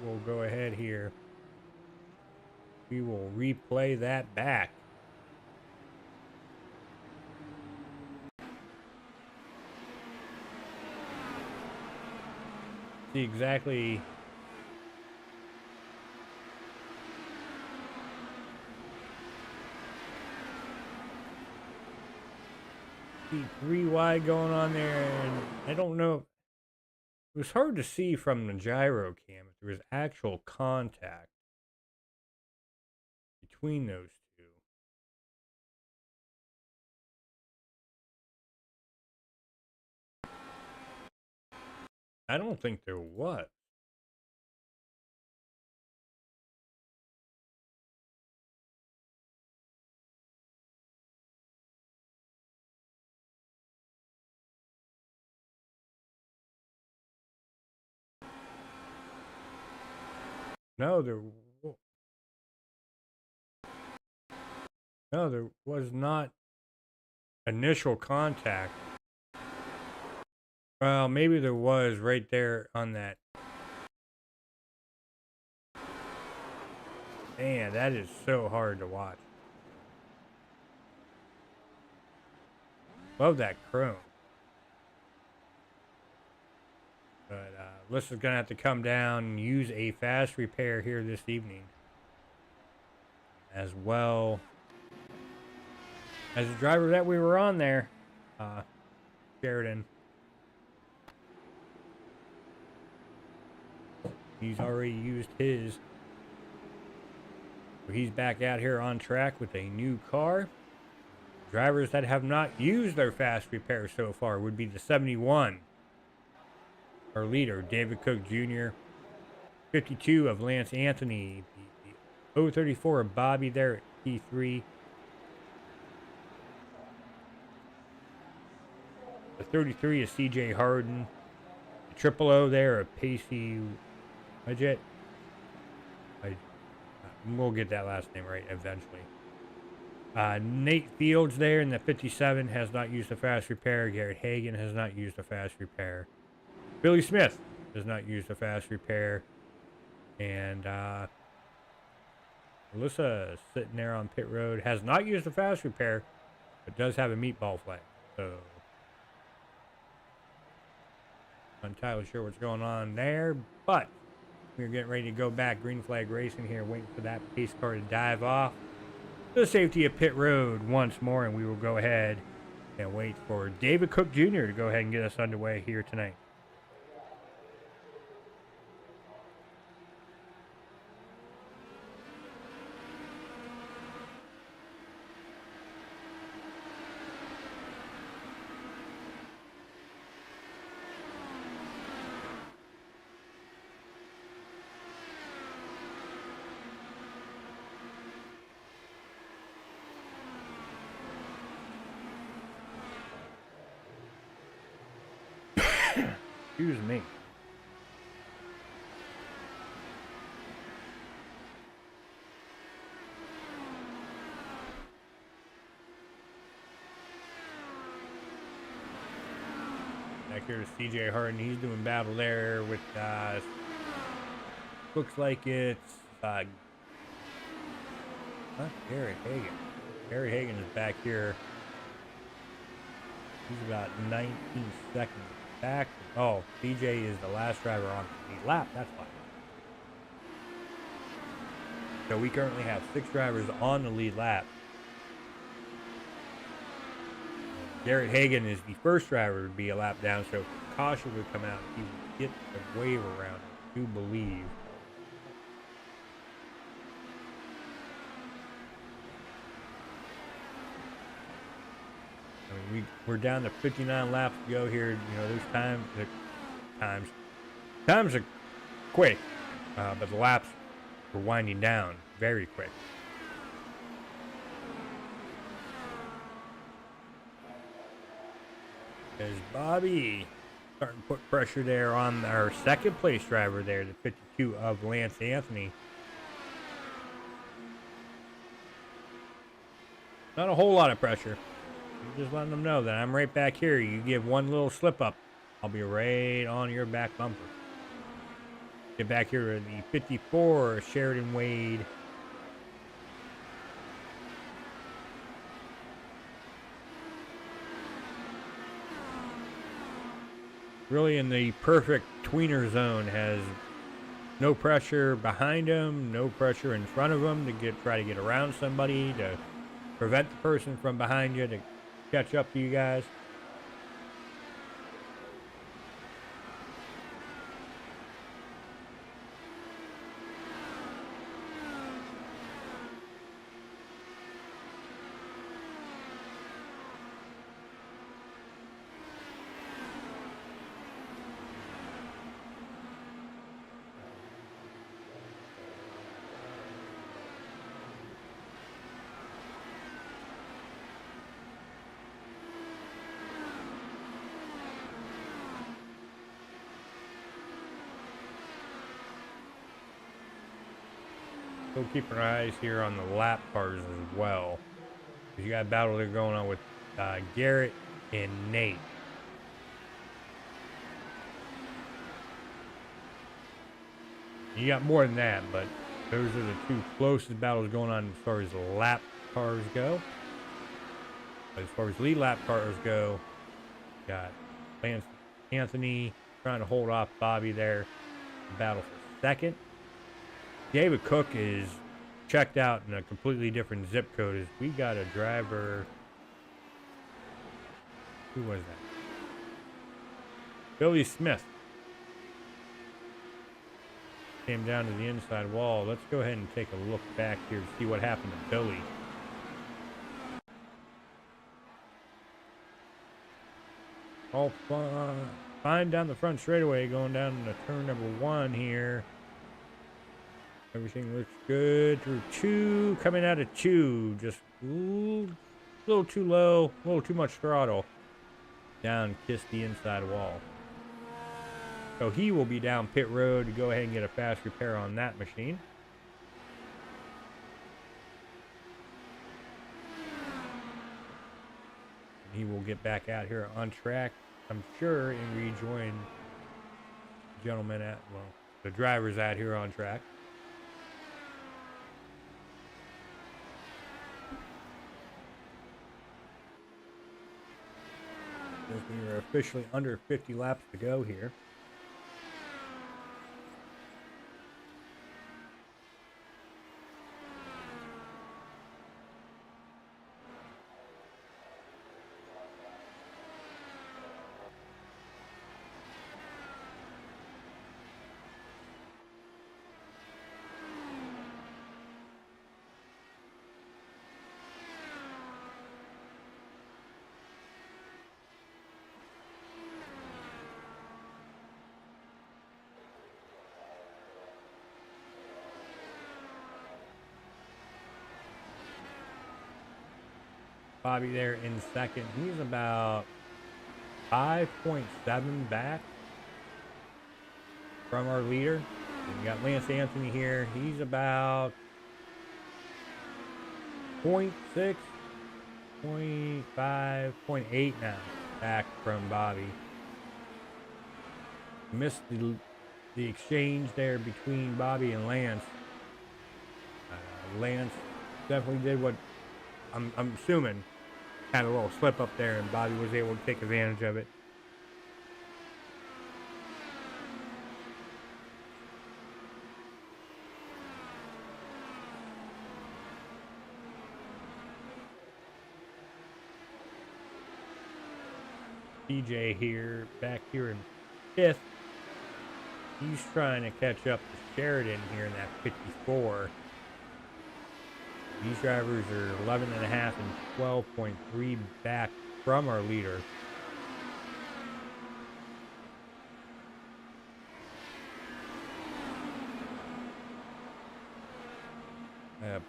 We'll go ahead here. We will replay that back. See exactly see 3 wide going on there, and I don't know. It was hard to see from the gyro cam if there was actual contact between those two. I don't think there was. No, no, there was not initial contact. Well, maybe there was right there on that. Man, that is so hard to watch. Love that chrome. But Alyssa's going to have to come down and use a fast repair here this evening. As well as the driver that we were on there, Sheridan. He's already used his. So he's back out here on track with a new car. Drivers that have not used their fast repair so far would be the 71. Our leader, David Cook Jr. 52 of Lance Anthony. The 034 of Bobby there at P3. The 33 is CJ Harden. The triple O there of Pacey Widget. We'll get that last name right eventually. Nate Fields there in the 57 has not used a fast repair. Garrett Hagan has not used a fast repair. Billy Smith has not used a fast repair. And Alyssa sitting there on pit road has not used a fast repair, but does have a meatball flag. So I'm not entirely sure what's going on there, but we're getting ready to go back. Green flag racing here, waiting for that pace car to dive off to the safety of pit road once more, and we will go ahead and wait for David Cook Jr. to go ahead and get us underway here tonight. Excuse me. Back here to CJ Harden. He's doing battle there with, looks like it's, not Garrett Hagan. Garrett Hagan is back here. He's about 19 seconds back. Oh, CJ is the last driver on the lap. That's fine. So we currently have 6 drivers on the lead lap. Garrett Hagan is the first driver to be a lap down, so caution would come out. He would get the wave around, I do believe. I mean, we're down to 59 laps to go here. You know, there's times are quick, but the laps are winding down very quick. There's Bobby starting to put pressure there on our second place driver there, the 52 of Lance Anthony. Not a whole lot of pressure. I'm just letting them know that I'm right back here. You give one little slip up, I'll be right on your back bumper. Get back here to the 54, Sheridan Wade. Really in the perfect tweener zone, has no pressure behind him, no pressure in front of him to try to get around somebody, to prevent the person from behind you to catch up to you guys. Still keeping our eyes here on the lap cars as well. You got a battle there going on with Garrett and Nate. You got more than that, but those are the two closest battles going on as far as lap cars go. But as far as lead lap cars go, got Lance Anthony trying to hold off Bobby there. Battle for second. David Cook is checked out in a completely different zip code. As we got a driver. Who was that? Billy Smith. Came down to the inside wall. Let's go ahead and take a look back here to see what happened to Billy. All fine down the front straightaway, going down to turn number 1 here. Everything looks good through 2. Coming out of 2, just a little too low, a little too much throttle. Down, kiss the inside wall. So he will be down pit road to go ahead and get a fast repair on that machine. He will get back out here on track, I'm sure, and rejoin the gentleman at, well, the drivers out here on track. We are officially under 50 laps to go here. Bobby there in second. He's about 5.7 back from our leader. And we got Lance Anthony here. He's about 0.6, 0.5, 0.8 now back from Bobby. Missed the exchange there between Bobby and Lance. Lance definitely did what I'm assuming had a little slip up there, and Bobby was able to take advantage of it. DJ here, back here in 5th. He's trying to catch up to Sheridan here in that 54. These drivers are 11.5 and 12.3 back from our leader.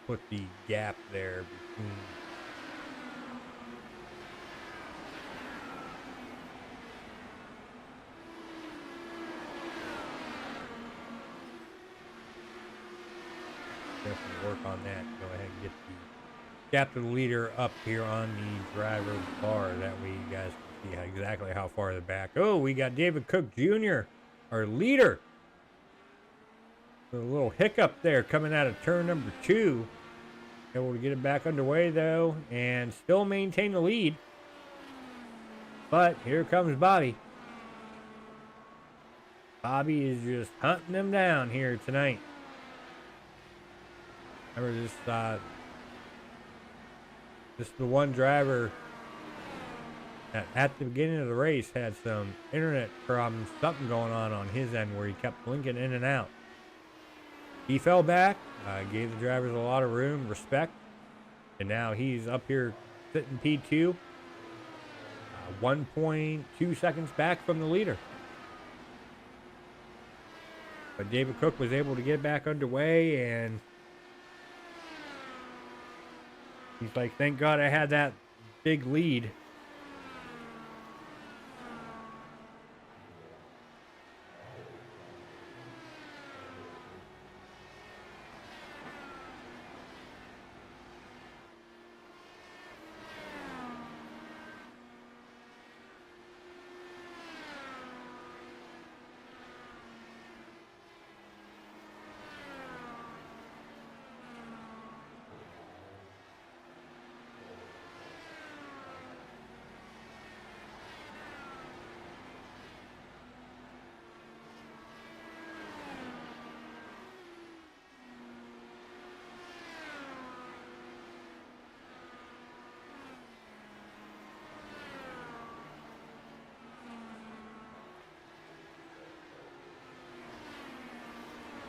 Put the gap there between. Definitely work on that. Go ahead and get the gap to the leader up here on the driver bar. That way you guys can see exactly how far they're back. Oh, we got David Cook Jr., our leader. A little hiccup there coming out of turn number 2. Able to get it back underway though, and still maintain the lead. But here comes Bobby. Bobby is just hunting them down here tonight. Remember this is the one driver that at the beginning of the race had some internet problems, something going on his end where he kept blinking in and out. He fell back, gave the drivers a lot of room, respect, and now he's up here sitting P2, 1.2 seconds back from the leader. But David Cook was able to get back underway, and he's like, thank God I had that big lead.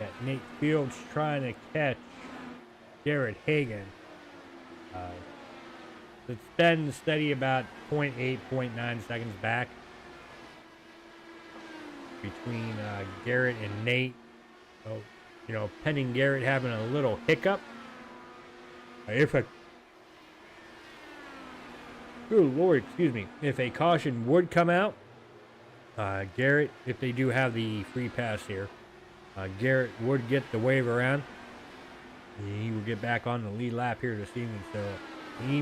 Got Nate Fields trying to catch Garrett Hagan. It's been steady about 0.8, 0.9 seconds back between Garrett and Nate. So, you know, pending Garrett having a little hiccup. If a caution would come out, Garrett, if they do have the free pass here, Garrett would get the wave around. He will get back on the lead lap here this evening, so he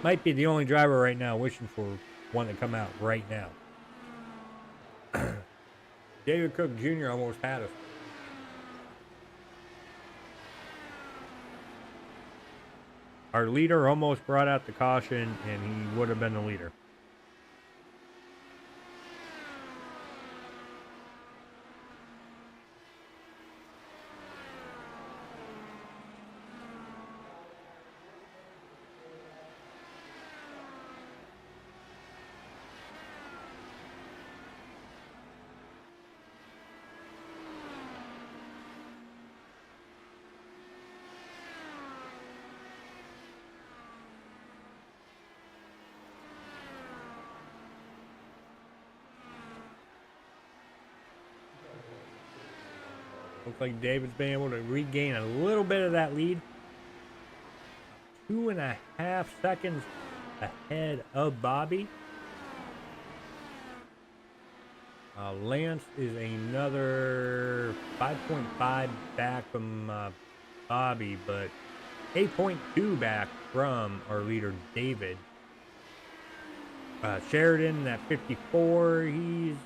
might be the only driver right now wishing for one to come out right now. David Cook Jr. almost had us. Our leader almost brought out the caution, and he would have been the leader. Looks like David's been able to regain a little bit of that lead. 2.5 seconds ahead of Bobby. Lance is another 5.5 back from Bobby, but 8.2 back from our leader, David. Sheridan at 54. He's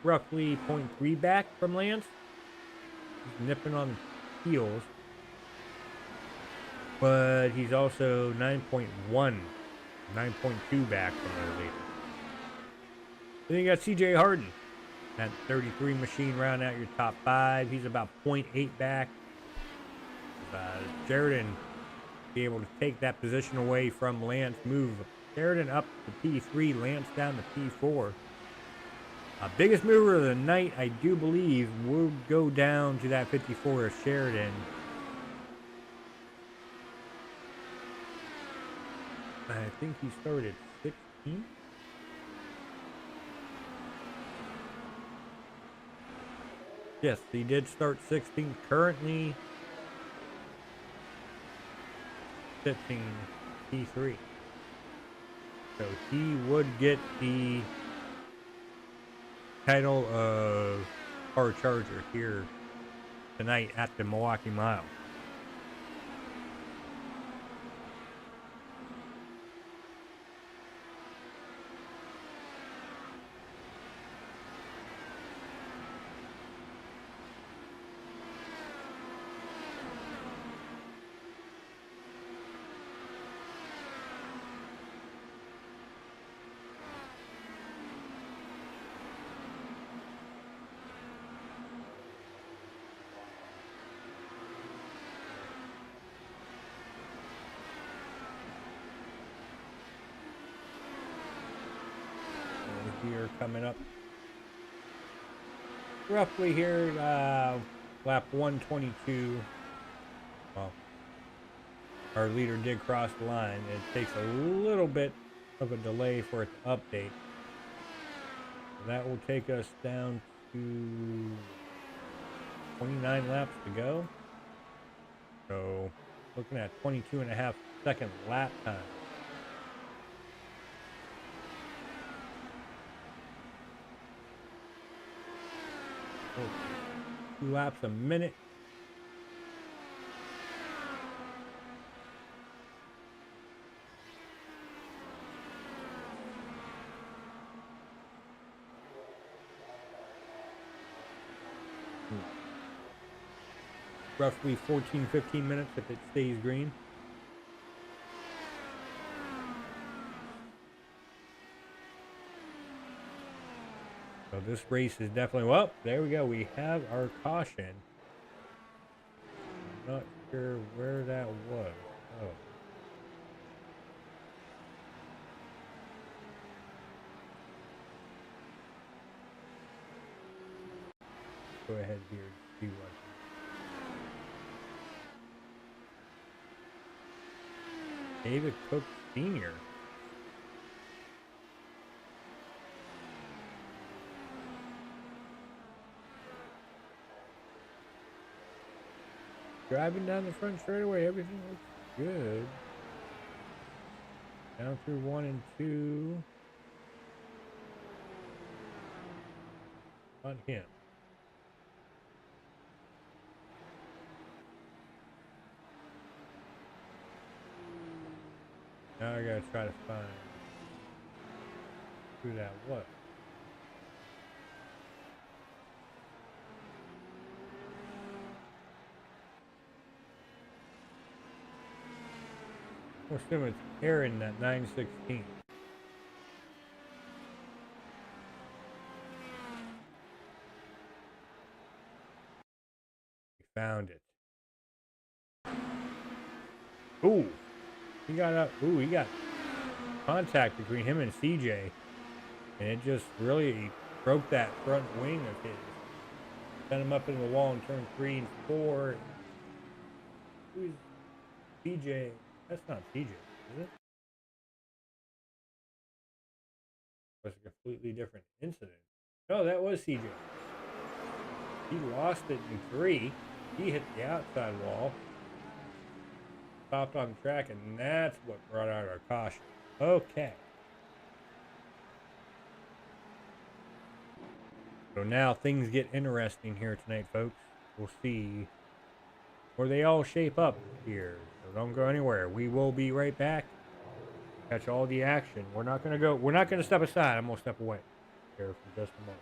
roughly 0.3 back from Lance. He's nipping on the heels. But he's also 9.1, 9.2 back from our leader. Then you got CJ Harden. That 33 machine round out your top 5. He's about 0.8 back. Sheridan be able to take that position away from Lance. Move Sheridan up to P3. Lance down to P4. Biggest mover of the night, I do believe, will go down to that 54 of Sheridan. I think he started 16. Yes, he did start 16. Currently 15 P3. So he would get the title of car charger here tonight at the Milwaukee Mile. Here coming up roughly here, lap 122. Well, our leader did cross the line. It takes a little bit of a delay for it to update. That will take us down to 29 laps to go. So looking at 22.5 second lap time. 2 laps a minute. Roughly 14-15 minutes if it stays green. So this race is definitely, well, there we go. We have our caution. I'm not sure where that was. Oh. Go ahead here and see what. David Cook Sr. Driving down the front straightaway, everything looks good. Down through 1 and 2. On him. Now I gotta try to find who that was. We're still with Aaron at 916. We found it. Ooh. He got up. Ooh, he got contact between him and CJ. And it just really broke that front wing of his. Sent him up in the wall in turn 3 and 4. Who's CJ? That's not CJ, is it? It was a completely different incident. No, that was CJ. He lost it in 3. He hit the outside wall. Stopped on the track, and that's what brought out our caution. Okay. So now things get interesting here tonight, folks. We'll see where they all shape up here. So don't go anywhere. We will be right back. Catch all the action. We're not gonna step aside. I'm gonna step away here for just a moment.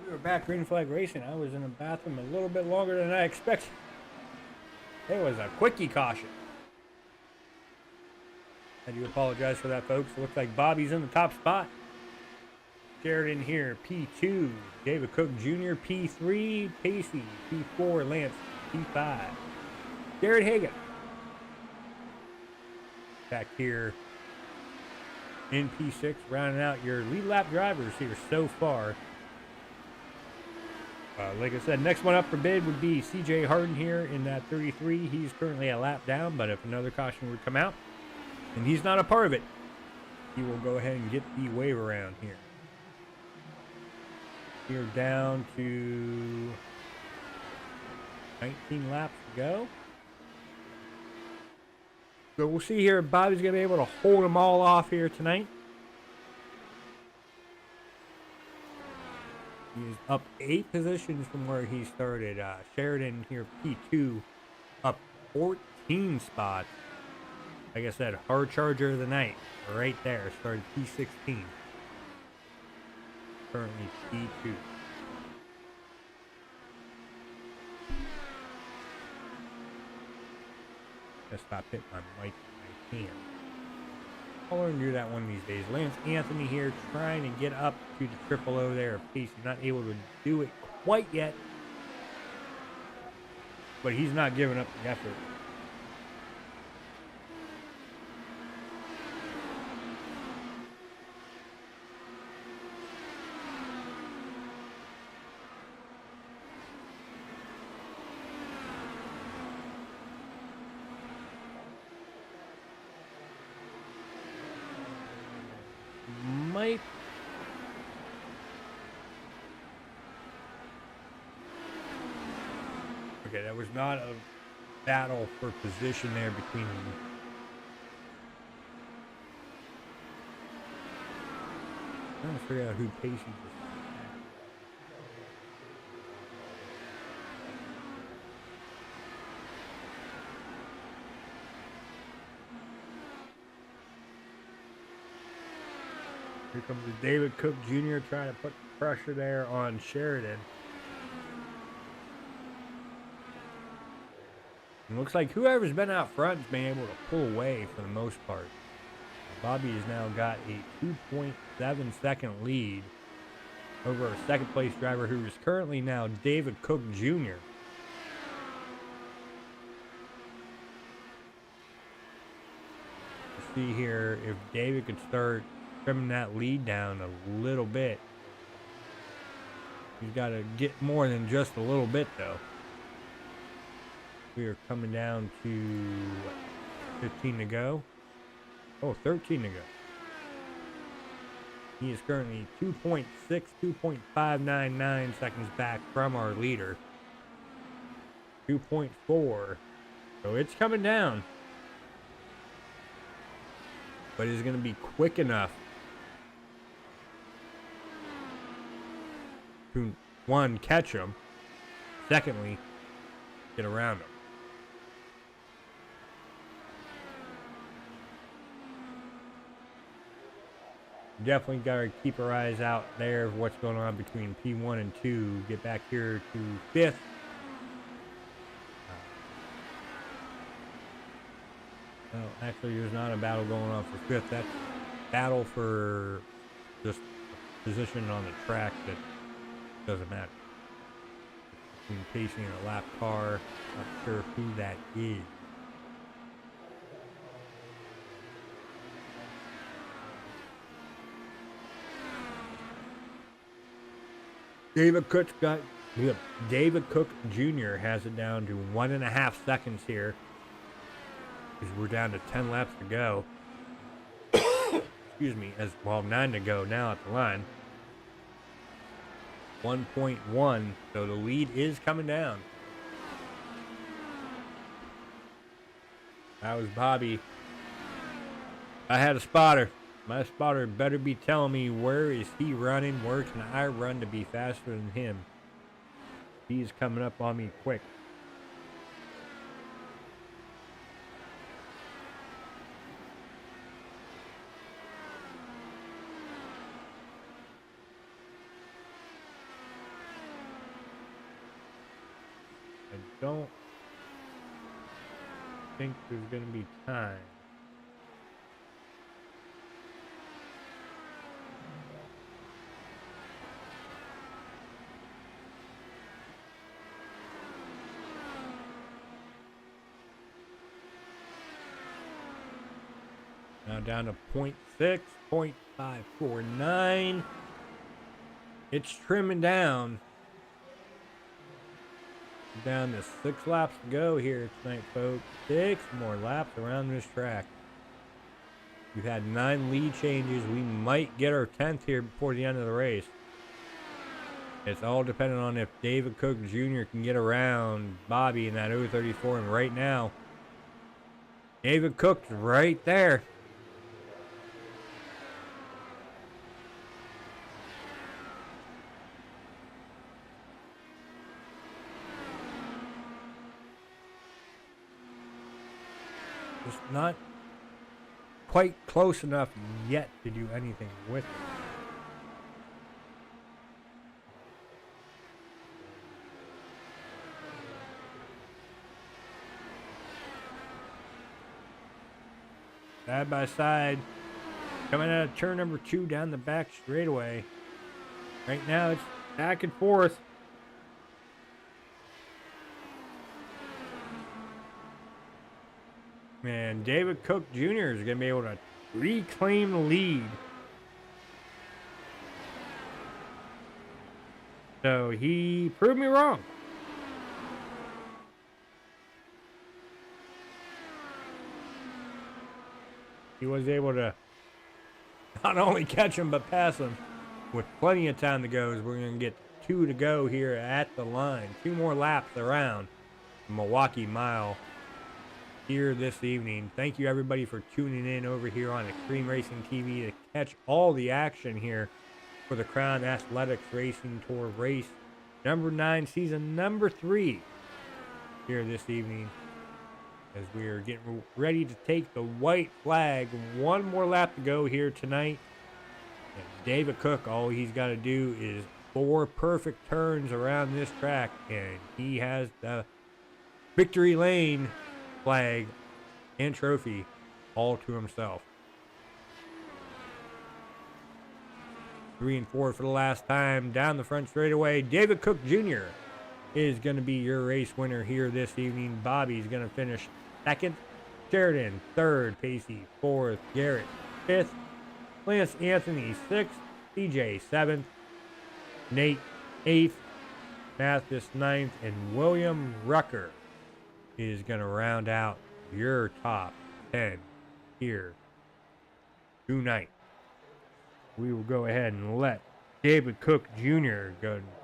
We were back green flag racing. I was in the bathroom a little bit longer than I expected. It was a quickie caution. I do apologize for that, folks. It looks like Bobby's in the top spot. Sheridan here, P2. David Cook Jr., P3. Pacey, P4. Lance, P5. Jared Hagan. Back here in P6, rounding out your lead lap drivers here so far. Like I said, next one up for bid would be CJ Harden here in that 33. He's currently a lap down, but if another caution would come out, and he's not a part of it, he will go ahead and get the wave around here. We're down to 19 laps to go. So we'll see here if Bobby's going to be able to hold them all off here tonight. He's up 8 positions from where he started. Sheridan here, P2, up 14 spots. Like I said, hard charger of the night, right there. Started P16. Currently P2. Gotta stop hitting my mic with my hand. I'll learn to do that one of these days. Lance Anthony here trying to get up to the triple O there. Pace is not able to do it quite yet. But he's not giving up the effort. Might. Okay, that was not a battle for position there between them. I'm trying to figure out who Pacey is. Here comes the David Cook Jr. trying to put pressure there on Sheridan. It looks like whoever's been out front has been able to pull away for the most part. Bobby has now got a 2.7 second lead over a second place driver who is currently now David Cook Jr. Let's see here if David could start trimming that lead down a little bit. He's got to get more than just a little bit though. We are coming down to 15 to go. Oh, 13 to go. He is currently 2.6, 2.599 seconds back from our leader. 2.4. So it's coming down. But it's going to be quick enough to, one, catch him. Secondly, get around him. Definitely got to keep our eyes out there of what's going on between P1 and 2. Get back here to 5th. Well, actually, there's not a battle going on for 5th. That's a battle for just position on the track that doesn't matter. Between Pacey and a lap car. Not sure who that is. David Cook Jr. has it down to 1.5 seconds here. Because we're down to 10 laps to go. Excuse me, 9 to go now at the line. 1.1, so the lead is coming down. That was Bobby. I had a spotter. My spotter better be telling me where is he running, where can I run to be faster than him. He's coming up on me quick. I don't think there's going to be time. Now down to 0.6, 0.549. It's trimming down. Down to 6 laps to go here tonight, folks. 6 more laps around this track. We've had 9 lead changes. We might get our 10th here before the end of the race. It's all dependent on if David Cook Jr. can get around Bobby in that 034. And right now, David Cook's right there. Just not quite close enough yet to do anything with it. side by side. Coming out of turn number 2 down the back straightaway. Right now it's back and forth. And David Cook Jr. is going to be able to reclaim the lead. So he proved me wrong. He was able to not only catch him, but pass him with plenty of time to go. As we're going to get 2 to go here at the line. 2 more laps around the Milwaukee Mile here this evening. Thank you, everybody, for tuning in over here on Extreme Racing TV to catch all the action here for the Crown Athletics Racing Tour race number 9, season number 3 here this evening, as we are getting ready to take the white flag. 1 more lap to go here tonight. And David Cook, all he's got to do is 4 perfect turns around this track, and he has the victory lane flag and trophy all to himself. 3 and 4 for the last time down the front straightaway. David Cook Jr. is going to be your race winner here this evening. Bobby's going to finish 2nd. Sheridan 3rd. Pacey 4th. Garrett 5th. Lance Anthony 6th. CJ 7th. Nate 8th. Mathis 9th. And William Rucker is going to round out your top 10 here tonight. We will go ahead and let David Cook Jr.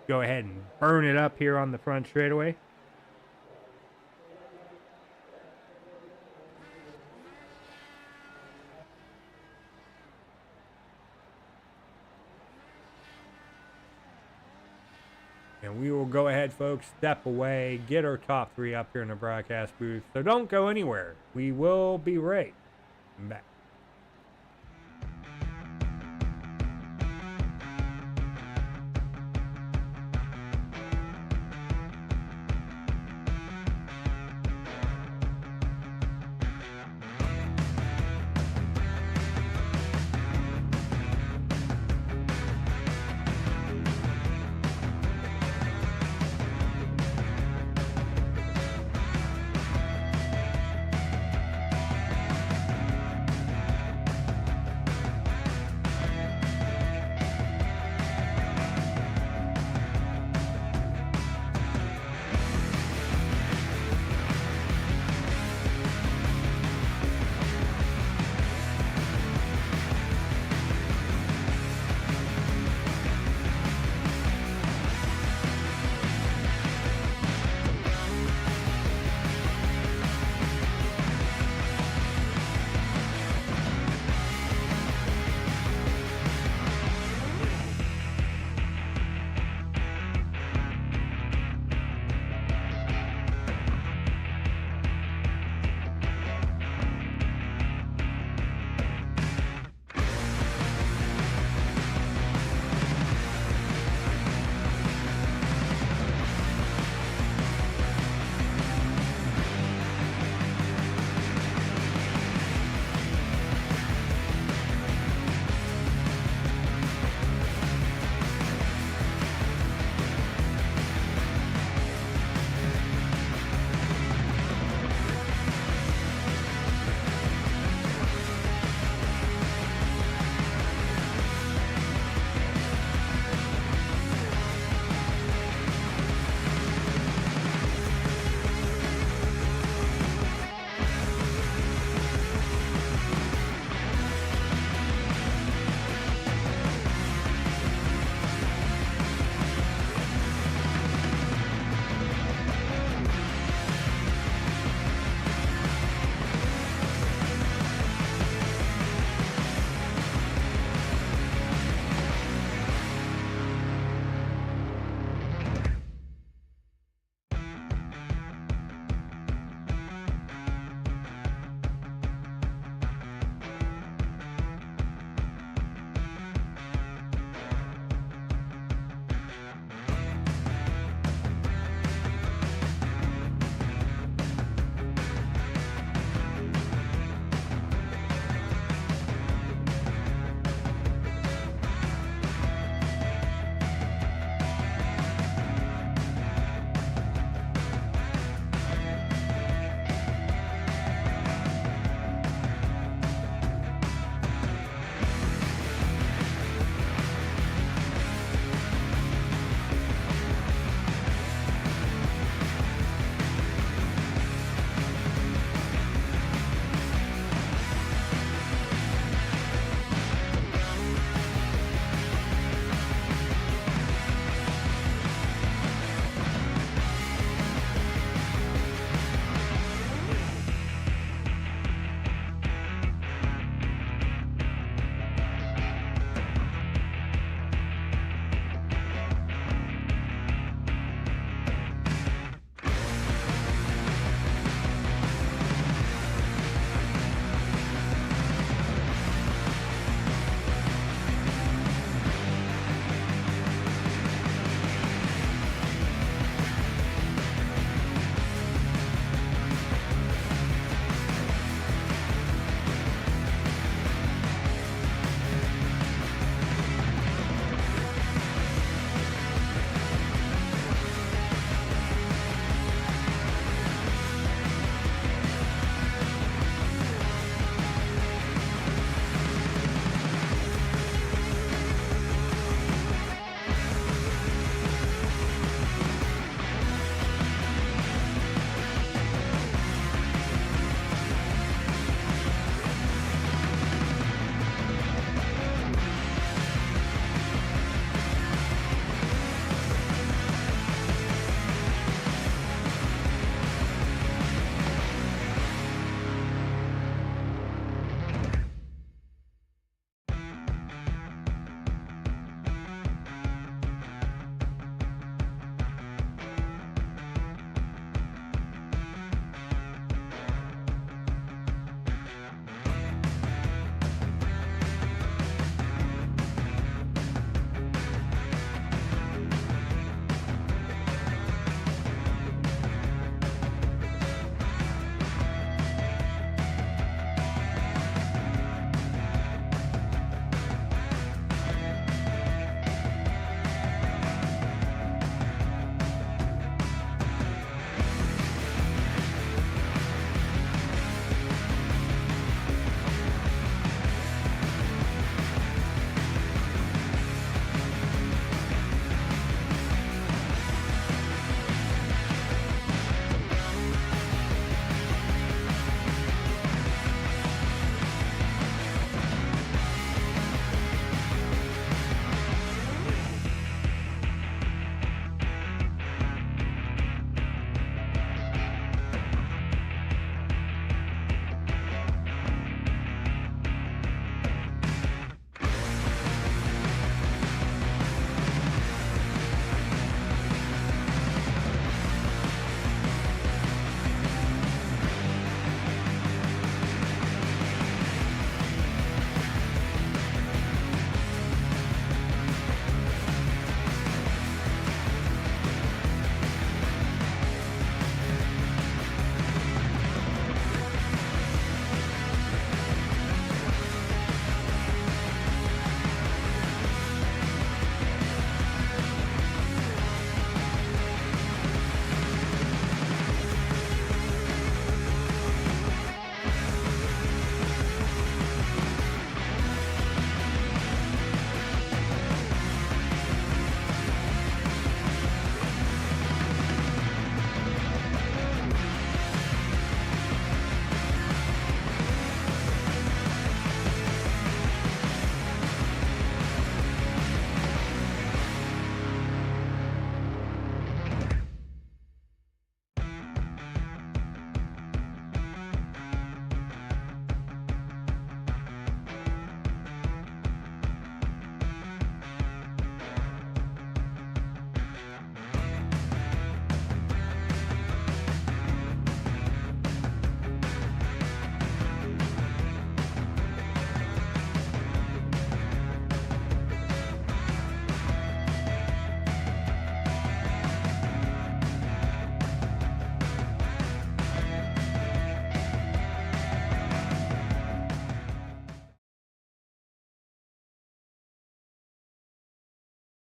go ahead and burn it up here on the front straightaway. And we will go ahead, folks, step away, get our top 3 up here in the broadcast booth. So don't go anywhere. We will be right back.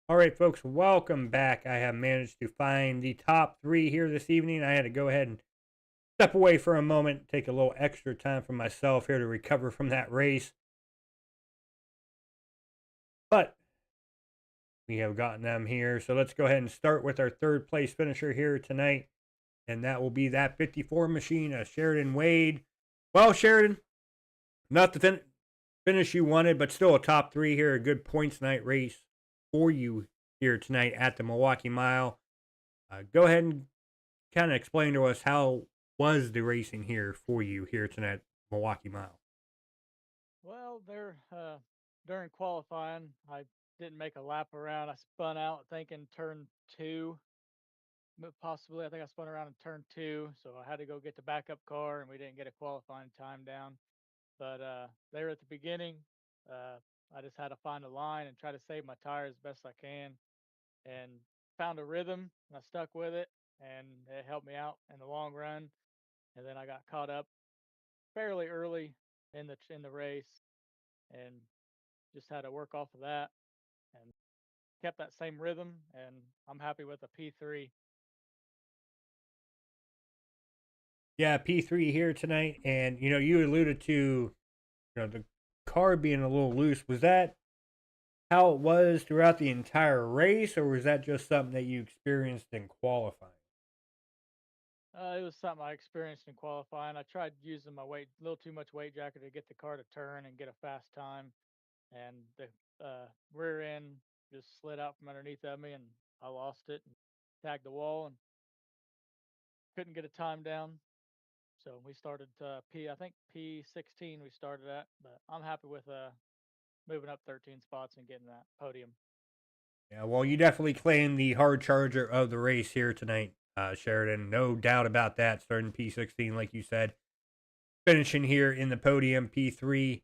All right, folks, welcome back. I have managed to find the top three here this evening. I had to go ahead and step away for a moment, take a little extra time for myself here to recover from that race. But we have gotten them here. So let's go ahead and start with our third place finisher here tonight. And that will be that 54 machine, Sheridan Wade. Well, Sheridan, not the finish you wanted, but still a top three here. A good points night race for you here tonight at the Milwaukee Mile. Go ahead and kind of explain to us how was the racing here for you here tonight, Milwaukee Mile. Well, during qualifying, I didn't make a lap around. I spun out thinking turn two, possibly. I think I spun around in turn two, so I had to go get the backup car, and we didn't get a qualifying time down. But there at the beginning, uh, I just had to find a line and try to save my tires as best I can, and found a rhythm. And I stuck with it, and it helped me out in the long run. And then I got caught up fairly early in the race, and just had to work off of that and kept that same rhythm. And I'm happy with a P3. Yeah, P3 here tonight. And, you alluded to, the car being a little loose. Was that how it was throughout the entire race, or was that just something that you experienced in qualifying? It was something I experienced in qualifying. I tried using my weight, a little too much weight jacket to get the car to turn and get a fast time, and the rear end just slid out from underneath of me, and I lost it and tagged the wall and couldn't get a time down. So we started I think P16 we started at, but I'm happy with moving up 13 spots and getting that podium. Yeah, well, you definitely claimed the hard charger of the race here tonight, Sheridan. No doubt about that. Starting P16, like you said, finishing here in the podium, P3.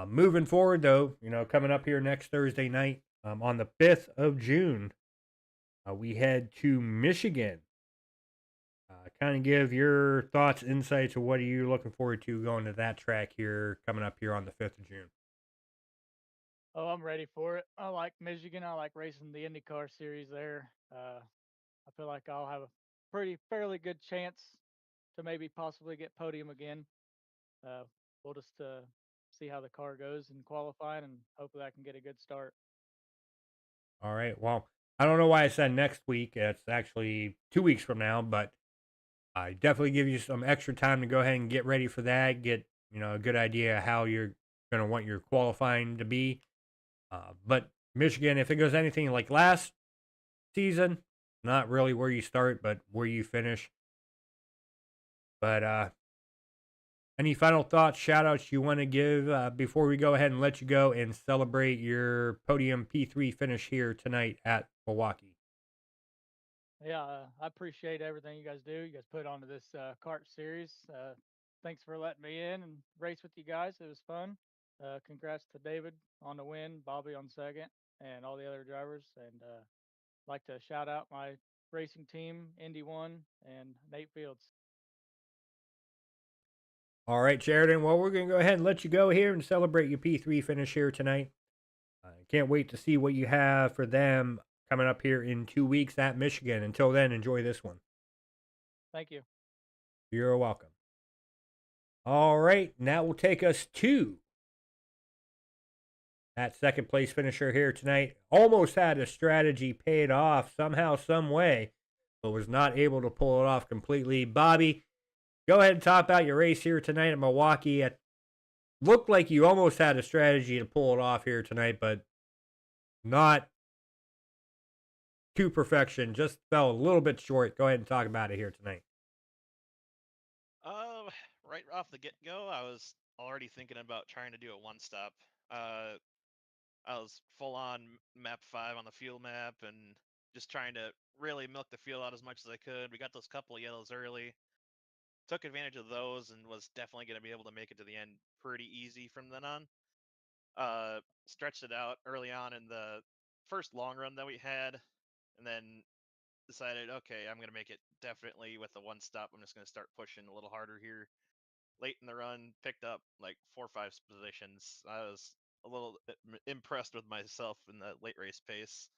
Moving forward, though, coming up here next Thursday night on the 5th of June, we head to Michigan. Kind of give your thoughts, insights, of what are you looking forward to going to that track here coming up here on the 5th of June. Oh, I'm ready for it. I like Michigan. I like racing the IndyCar series there. I feel like I'll have a fairly good chance to maybe possibly get podium again. Uh, we'll just see how the car goes in qualifying, and hopefully I can get a good start. All right. Well, I don't know why I said next week. It's actually 2 weeks from now, but I definitely give you some extra time to go ahead and get ready for that. Get a good idea how you're going to want your qualifying to be. But Michigan, if it goes anything like last season, not really where you start, but where you finish. But any final thoughts, shout outs you want to give before we go ahead and let you go and celebrate your podium P3 finish here tonight at Milwaukee? Yeah, I appreciate everything you guys do. You guys put onto this kart series. Thanks for letting me in and race with you guys. It was fun. Congrats to David on the win, Bobby on second, and all the other drivers. And like to shout out my racing team, Indy One, and Nate Fields. All right, Sheridan. Well, we're going to go ahead and let you go here and celebrate your P3 finish here tonight. I can't wait to see what you have for them coming up here in 2 weeks at Michigan. Until then, enjoy this one. Thank you. You're welcome. All right, and that will take us to that second place finisher here tonight. Almost had a strategy paid off somehow, some way, but was not able to pull it off completely. Bobby, go ahead and top out your race here tonight at Milwaukee. It looked like you almost had a strategy to pull it off here tonight, but not to perfection. Just fell a little bit short. Go ahead and talk about it here tonight. Uh, right off the get go, I was already thinking about trying to do a one stop. Uh, I was full on map 5 on the fuel map and just trying to really milk the fuel out as much as I could. We got those couple of yellows early, took advantage of those, and was definitely going to be able to make it to the end pretty easy from then on. Stretched it out early on in the first long run that we had, and then decided, okay, I'm going to make it definitely with the one stop. I'm just going to start pushing a little harder here late in the run, picked up like 4 or 5 positions. I was a little bit impressed with myself in the late race pace.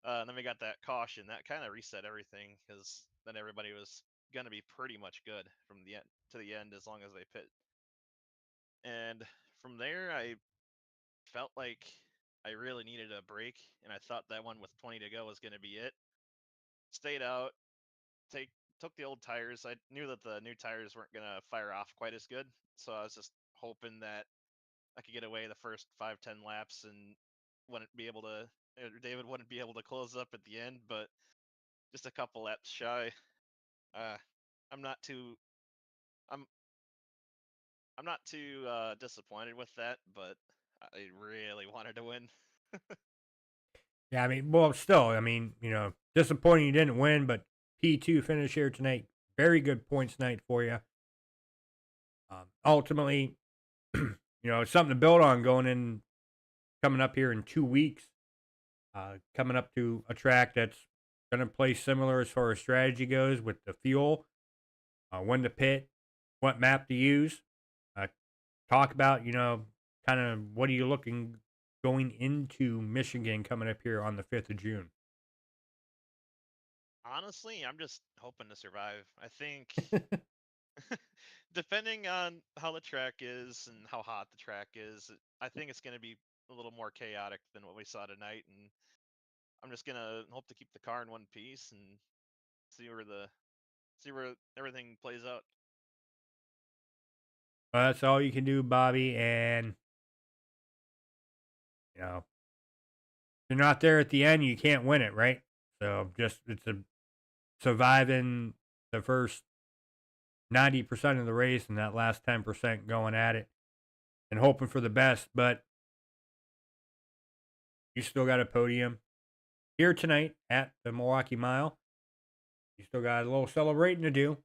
And then we got that caution that kind of reset everything because then everybody was gonna be pretty much good from the end to the end as long as they pit. And from there, I felt like I really needed a break, and I thought that one with 20 to go was gonna be it. Stayed out, take took the old tires. I knew that the new tires weren't gonna fire off quite as good, so I was just hoping that I could get away the first 5-10 laps and wouldn't be able to. David wouldn't be able to close up at the end, but just a couple laps shy. Uh, I'm not too. I'm I'm not too disappointed with that, but I really wanted to win. Yeah, I mean, well, still, I mean, disappointing you didn't win, but P2 finish here tonight. Very good points night for you. Ultimately, it's something to build on coming up here in 2 weeks. Coming up to a track that's going to play similar as far as strategy goes with the fuel, when to pit, what map to use. Talk about, kind of what are you looking going into Michigan coming up here on the 5th of June. Honestly, I'm just hoping to survive. I think depending on how the track is and how hot the track is, I think it's going to be a little more chaotic than what we saw tonight. And I'm just going to hope to keep the car in one piece and see where everything plays out. Well, that's all you can do, Bobby. And, if you're not there at the end, you can't win it, right? So it's surviving the first 90% of the race and that last 10% going at it and hoping for the best. But you still got a podium here tonight at the Milwaukee Mile. You still got a little celebrating to do.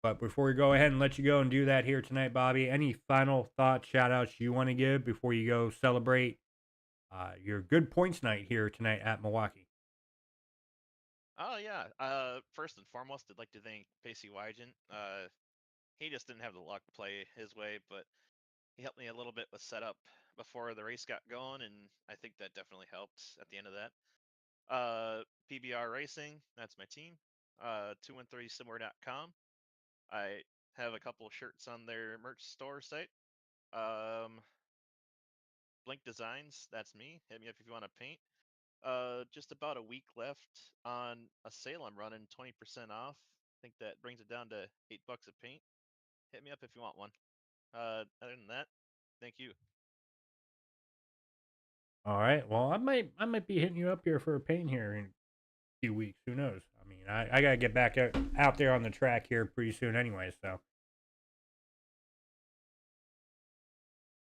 But before we go ahead and let you go and do that here tonight, Bobby, any final thoughts, shout outs you want to give before you go celebrate your good points night here tonight at Milwaukee? Oh yeah. First and foremost, I'd like to thank Pacey Wygen. He just didn't have the luck to play his way, but he helped me a little bit with setup before the race got going, and I think that definitely helped at the end of that. PBR Racing, that's my team. 213simmer.com. I have a couple of shirts on their merch store site. Um, Blink Designs, that's me. Hit me up if you want to paint. Just about a week left on a sale I'm running, 20% off. I think that brings it down to $8 a paint. Hit me up if you want one. Other than that, thank you. All right. Well, I might be hitting you up here for a paint here in a few weeks. Who knows? I mean, I gotta get back out there on the track here pretty soon anyway. So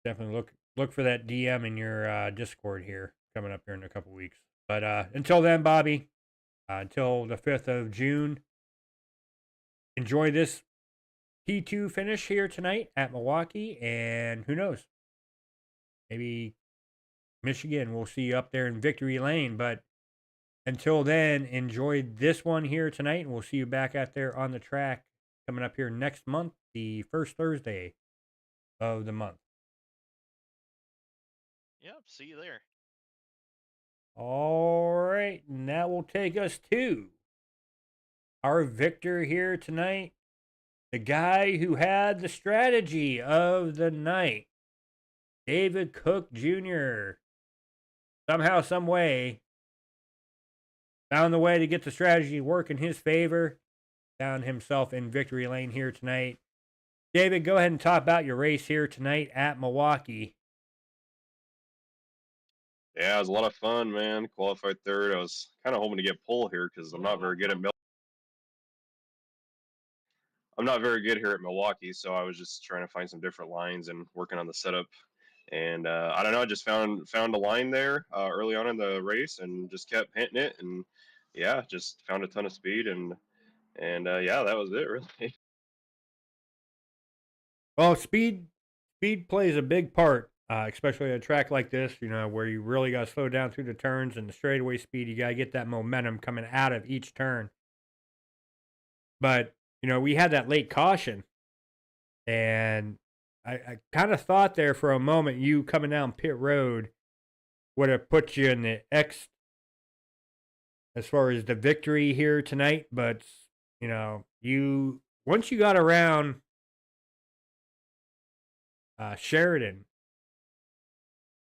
definitely look for that DM in your Discord here coming up here in a couple weeks. But until then, Bobby, until the 5th of June, enjoy this P2 finish here tonight at Milwaukee, and who knows? Maybe Michigan, we'll see you up there in Victory Lane. But until then, enjoy this one here tonight, and we'll see you back out there on the track coming up here next month, the first Thursday of the month. Yep, see you there. All right, and that will take us to our victor here tonight, the guy who had the strategy of the night, David Cook Jr. Somehow, some way, found the way to get the strategy to work in his favor. Found himself in victory lane here tonight. David, go ahead and top out your race here tonight at Milwaukee. Yeah, it was a lot of fun, man. Qualified third. I was kind of hoping to get pole here because I'm not very good at I'm not very good here at Milwaukee, so I was just trying to find some different lines and working on the setup. And I don't know, I just found a line there early on in the race and just kept hitting it, and yeah, just found a ton of speed, and yeah, that was it really. Well, speed plays a big part, especially at a track like this, where you really got to slow down through the turns and the straightaway speed. You got to get that momentum coming out of each turn. But, we had that late caution, and I kind of thought there for a moment you coming down pit road would have put you in the as far as the victory here tonight, but you once you got around Sheridan,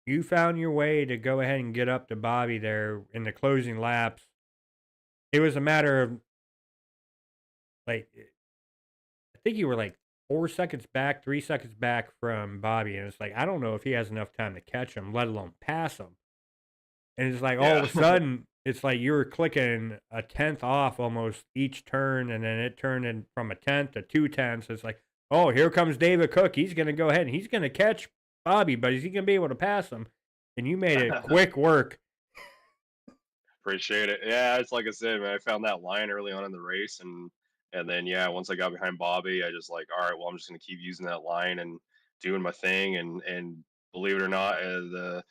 you found your way to go ahead and get up to Bobby there in the closing laps. It was a matter of like I think you were like 4 seconds back, 3 seconds back from Bobby, and it's like I don't know if he has enough time to catch him, let alone pass him. And it's like all of Yeah. a sudden, it's like you were clicking a tenth off almost each turn, and then it turned in from a tenth to 2/10. It's like, oh, here comes David Cook. He's going to go ahead and he's going to catch Bobby, but is he going to be able to pass him? And you made it quick work. Appreciate it. Yeah, it's like I said, man. I found that line early on in the race, and then yeah, once I got behind Bobby, I just like, all right, well, I'm just gonna keep using that line and doing my thing, and believe it or not, the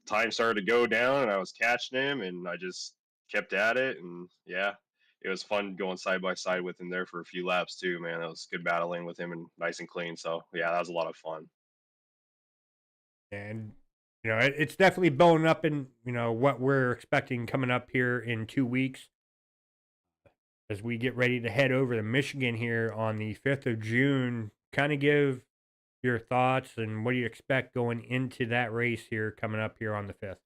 time started to go down, and I was catching him, and I just kept at it, and yeah, it was fun going side by side with him there for a few laps too, man. It was good battling with him and nice and clean. So yeah, that was a lot of fun. And, it's definitely bone up in, what we're expecting coming up here in 2 weeks as we get ready to head over to Michigan here on the 5th of June. Kind of give your thoughts and what do you expect going into that race here coming up here on the 5th?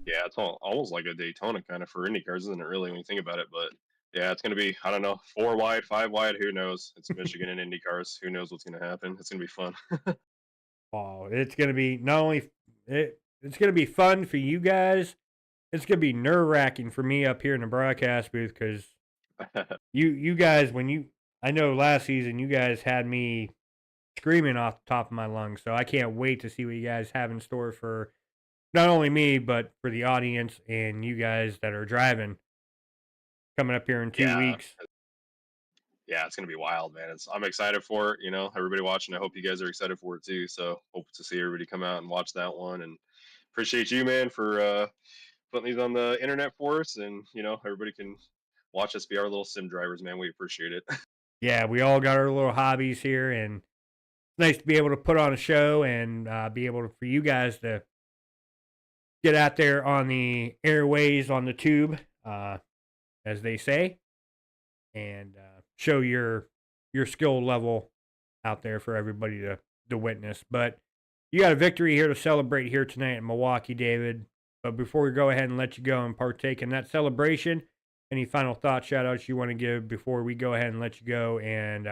Yeah, it's almost like a Daytona kind of for Indy cars, isn't it? Really, when you think about it. But yeah, it's gonna be, I don't know, 4 wide, 5 wide. Who knows? It's Michigan and Indy cars. Who knows what's gonna happen? It's gonna be fun. Oh, it's going to be not only it's going to be fun for you guys, it's going to be nerve-wracking for me up here in the broadcast booth cuz you guys I know last season you guys had me screaming off the top of my lungs. So I can't wait to see what you guys have in store for not only me, but for the audience and you guys that are driving coming up here in 2 Yeah, weeks. yeah, it's gonna be wild, man. I'm excited for it. You know, everybody watching. I hope you guys are excited for it too. So hope to see everybody come out and watch that one. And appreciate you, man, for putting these on the internet for us. And everybody can watch us be our little sim drivers, man. We appreciate it. Yeah, we all got our little hobbies here, and it's nice to be able to put on a show and be able to, for you guys to get out there on the airways, on the tube, as they say, and show your skill level out there for everybody to witness. But you got a victory here to celebrate here tonight in Milwaukee, David. But before we go ahead and let you go and partake in that celebration, any final thoughts, shout outs you want to give before we go ahead and let you go and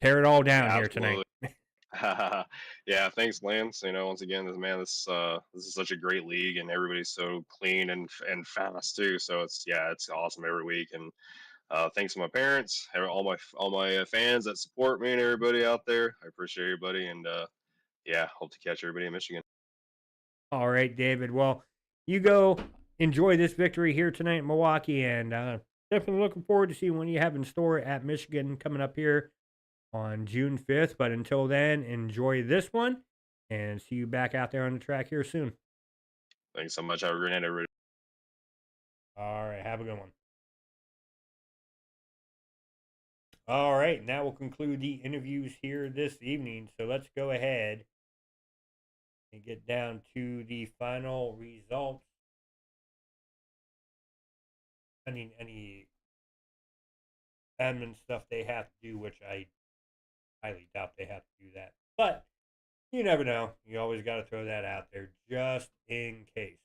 tear it all down here tonight? Yeah, thanks, Lance. Once again, this is such a great league, and everybody's so clean and fast too. So it's awesome every week. And thanks to my parents, all my fans that support me, and everybody out there. I appreciate everybody, and yeah, hope to catch everybody in Michigan. All right, David. Well, you go enjoy this victory here tonight in Milwaukee, and definitely looking forward to seeing what you have in store at Michigan coming up here on June 5th. But until then, enjoy this one and see you back out there on the track here soon. Thanks so much. Have a great night, everybody. All right, have a good one. All right, and that will conclude the interviews here this evening. So let's go ahead and get down to the final results. Any admin stuff they have to do, which I highly doubt they have to do that. But you never know. You always got to throw that out there just in case.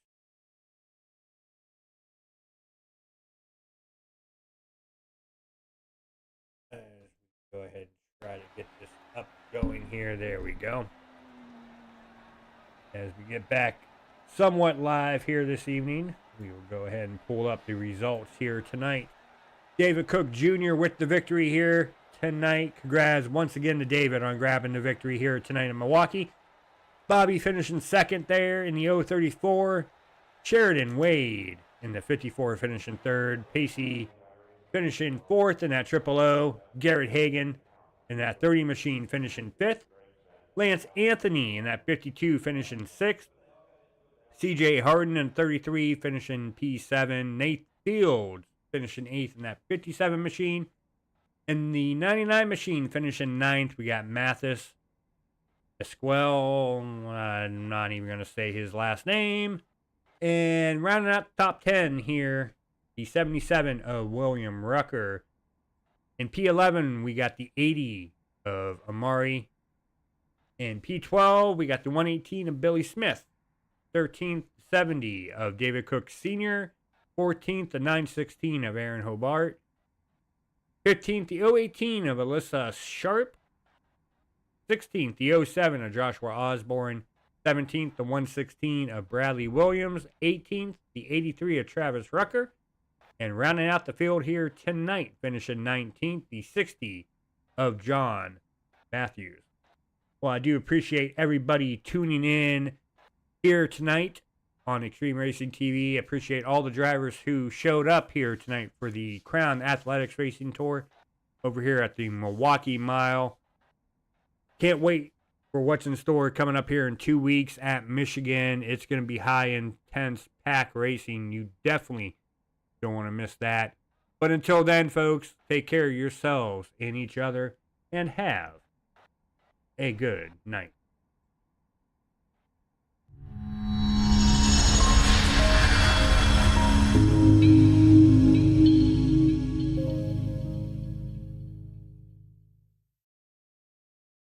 As we go ahead and try to get this up going here. There we go. As we get back somewhat live here this evening, we will go ahead and pull up the results here tonight. David Cook Jr. with the victory here tonight. Congrats once again to David on grabbing the victory here tonight in Milwaukee. Bobby finishing second there in the 034. Sheridan Wade in the 54 finishing third. Pacey finishing fourth in that 000. Garrett Hagan in that 30 machine finishing fifth. Lance Anthony in that 52 finishing sixth. CJ Harden in 33 finishing P7. Nate Fields finishing eighth in that 57 machine. In the 99 machine finishing ninth, we got Mathis Esquel. I'm not even going to say his last name. And rounding out the top 10 here, the 77 of William Rucker. In P11, we got the 80 of Amari. In P12, we got the 118 of Billy Smith. 13th, 70 of David Cook Sr. 14th, the 916 of Aaron Hobart. 15th, the 018 of Alyssa Sharp. 16th, the 07 of Joshua Osborne. 17th, the 116 of Bradley Williams. 18th, the 83 of Travis Rucker. And rounding out the field here tonight, finishing 19th, the 60 of John Matthews. Well, I do appreciate everybody tuning in here tonight on Extreme Racing TV. I appreciate all the drivers who showed up here tonight for the Crown Athletics Racing Tour over here at the Milwaukee Mile. Can't wait for what's in store coming up here in 2 weeks at Michigan. It's going to be high intense pack racing. You definitely don't want to miss that. But until then, folks, take care of yourselves and each other and have a good night.